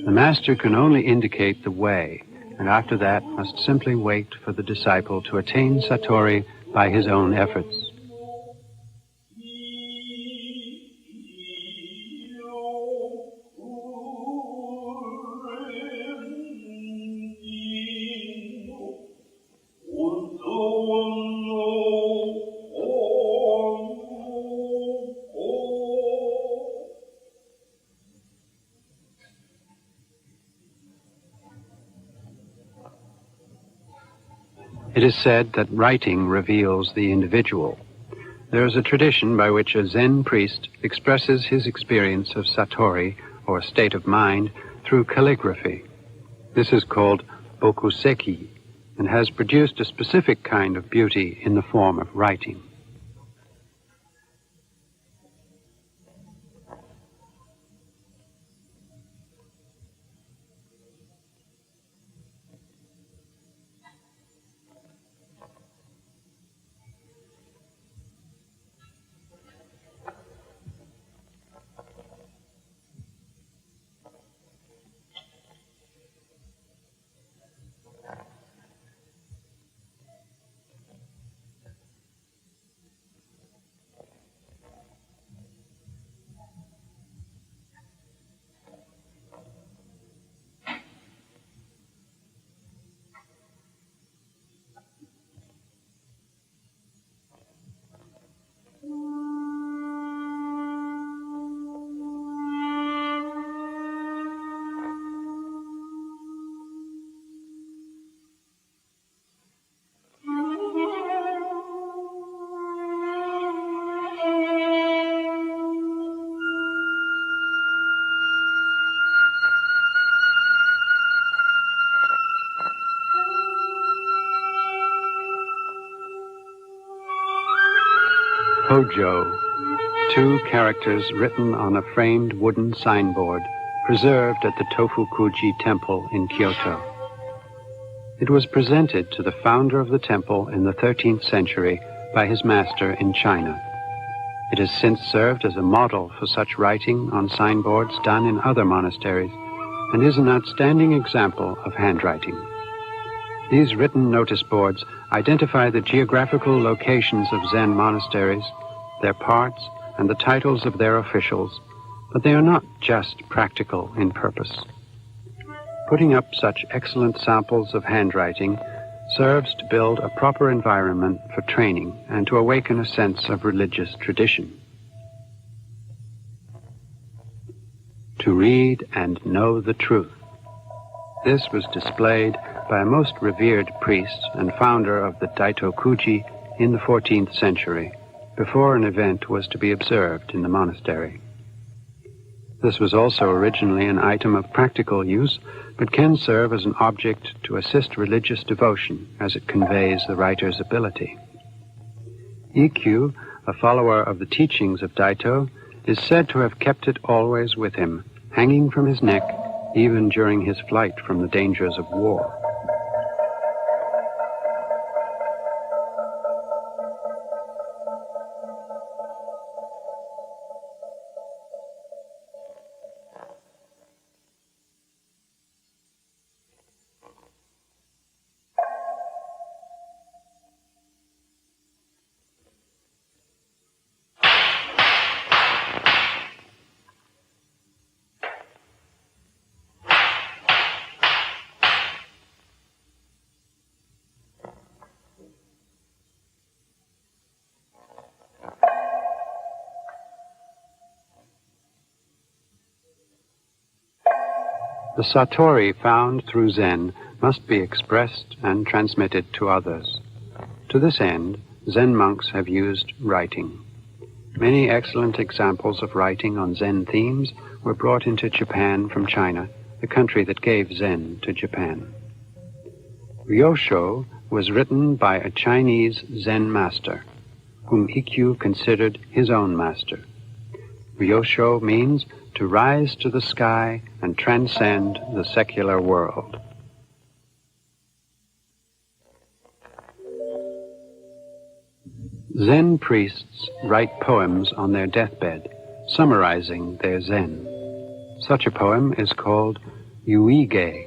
A: The master can only indicate the way, and after that must simply wait for the disciple to attain Satori by his own efforts. It is said that writing reveals the individual. There is a tradition by which a Zen priest expresses his experience of Satori, or state of mind, through calligraphy. This is called bokuseki, and has produced a specific kind of beauty in the form of writing. Hojo, two characters written on a framed wooden signboard preserved at the Tofukuji Temple in Kyoto. It was presented to the founder of the temple in the 13th century by his master in China. It has since served as a model for such writing on signboards done in other monasteries and is an outstanding example of handwriting. These written notice boards identify the geographical locations of Zen monasteries, their parts, and the titles of their officials, but they are not just practical in purpose. Putting up such excellent samples of handwriting serves to build a proper environment for training and to awaken a sense of religious tradition. To read and know the truth. This was displayed by a most revered priest and founder of the Daitokuji in the 14th century, before an event was to be observed in the monastery. This was also originally an item of practical use, but can serve as an object to assist religious devotion as it conveys the writer's ability. Ikkyu, a follower of the teachings of Daito, is said to have kept it always with him, hanging from his neck, even during his flight from the dangers of war. The satori found through Zen must be expressed and transmitted to others. To this end, Zen monks have used writing. Many excellent examples of writing on Zen themes were brought into Japan from China, the country that gave Zen to Japan. Ryosho was written by a Chinese Zen Master, whom Ikkyu considered his own master. Ryosho means to rise to the sky and transcend the secular world. Zen priests write poems on their deathbed, summarizing their Zen. Such a poem is called Yuige.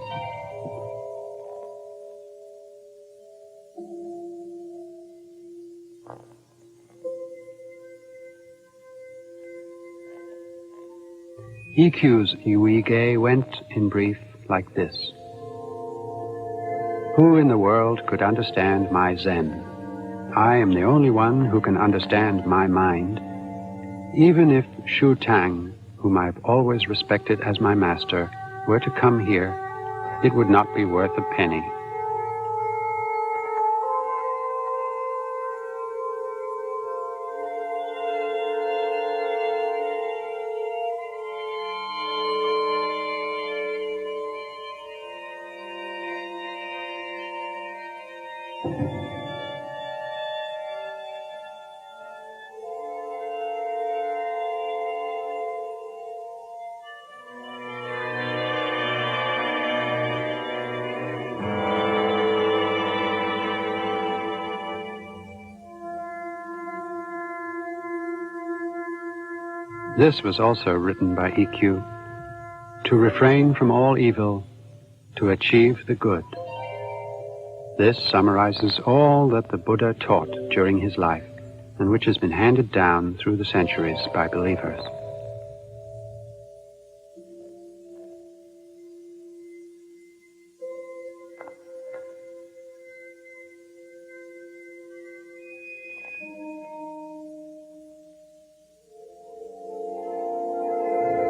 A: Ikkyu's Yuige went, in brief, like this. Who in the world could understand my Zen? I am the only one who can understand my mind. Even if Shu Tang, whom I've always respected as my master, were to come here, it would not be worth a penny. This was also written by Ikkyu, to refrain from all evil, to achieve the good. This summarizes all that the Buddha taught during his life, and which has been handed down through the centuries by believers.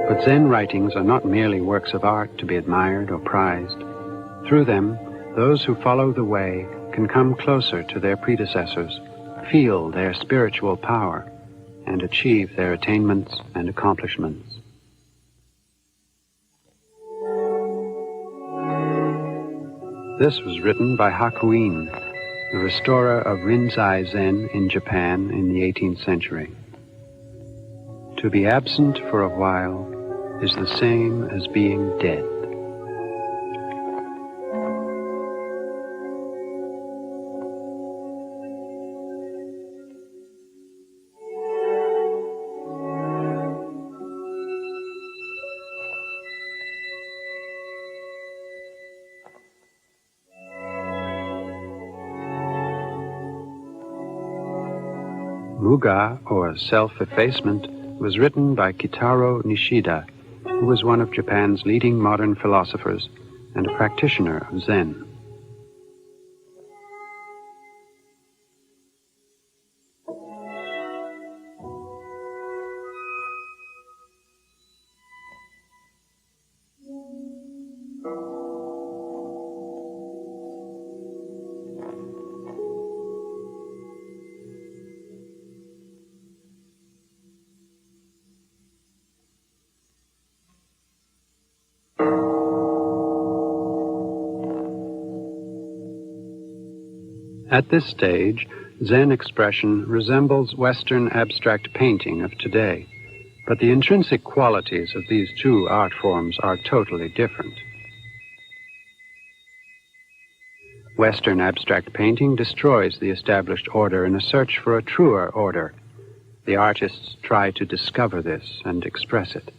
A: But Zen writings are not merely works of art to be admired or prized. Through them, those who follow the way can come closer to their predecessors, feel their spiritual power, and achieve their attainments and accomplishments. This was written by Hakuin, the restorer of Rinzai Zen in Japan in the 18th century. To be absent for a while is the same as being dead. Muga, or self-effacement, was written by Kitaro Nishida, who was one of Japan's leading modern philosophers and a practitioner of Zen. At this stage, Zen expression resembles Western abstract painting of today, but the intrinsic qualities of these two art forms are totally different. Western abstract painting destroys the established order in a search for a truer order. The artists try to discover this and express it.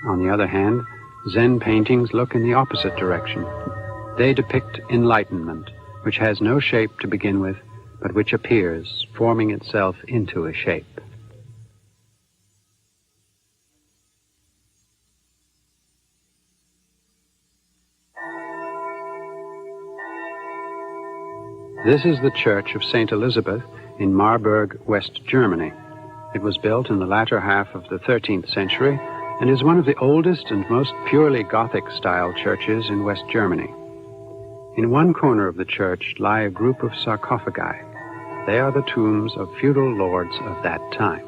A: On the other hand, Zen paintings look in the opposite direction. They depict enlightenment, which has no shape to begin with, but which appears, forming itself into a shape. This is the Church of St. Elizabeth in Marburg, West Germany. It was built in the latter half of the 13th century and is one of the oldest and most purely Gothic-style churches in West Germany. In one corner of the church lie a group of sarcophagi. They are the tombs of feudal lords of that time.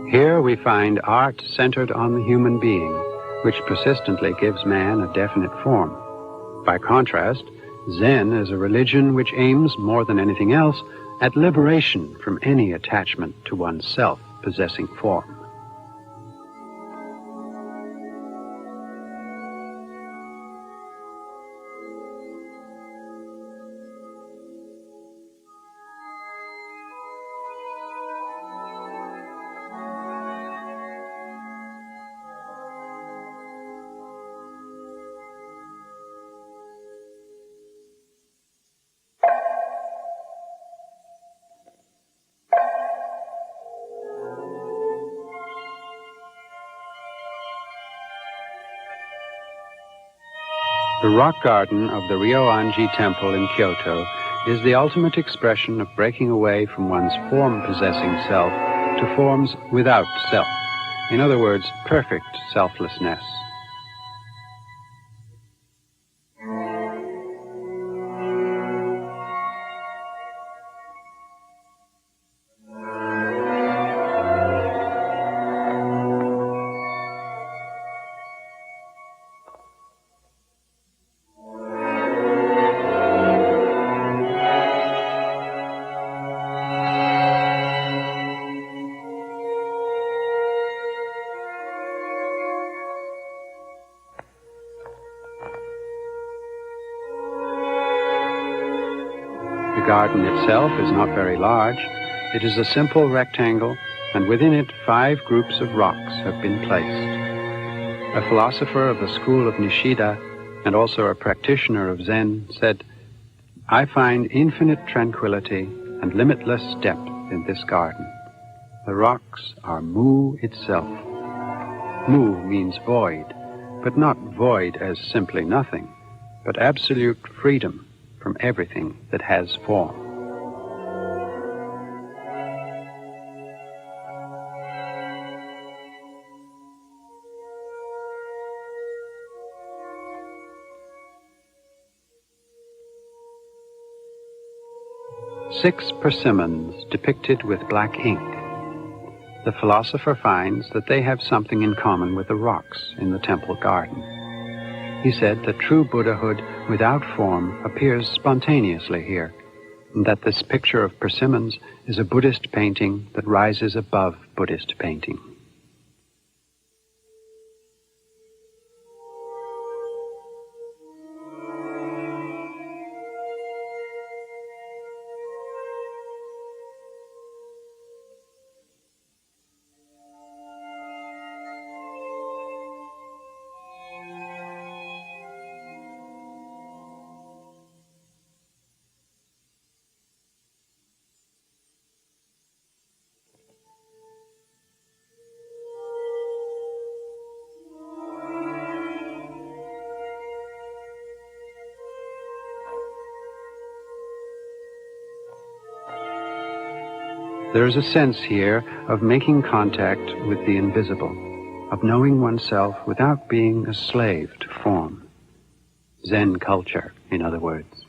A: Here we find art centered on the human being, which persistently gives man a definite form. By contrast, Zen is a religion which aims, more than anything else, at liberation from any attachment to oneself possessing form. The rock garden of the Ryoanji Temple in Kyoto is the ultimate expression of breaking away from one's form-possessing self to forms without self. In other words, perfect selflessness. The garden itself is not very large. It is a simple rectangle, and within it 5 groups of rocks have been placed. A philosopher of the school of Nishida, and also a practitioner of Zen, said, "I find infinite tranquility and limitless depth in this garden. The rocks are Mu itself." Mu means void, but not void as simply nothing, but absolute freedom from everything that has form. Six persimmons depicted with black ink. The philosopher finds that they have something in common with the rocks in the temple garden. He said that true Buddhahood without form appears spontaneously here, and that this picture of persimmons is a Buddhist painting that rises above Buddhist painting. There is a sense here of making contact with the invisible, of knowing oneself without being a slave to form. Zen culture, in other words.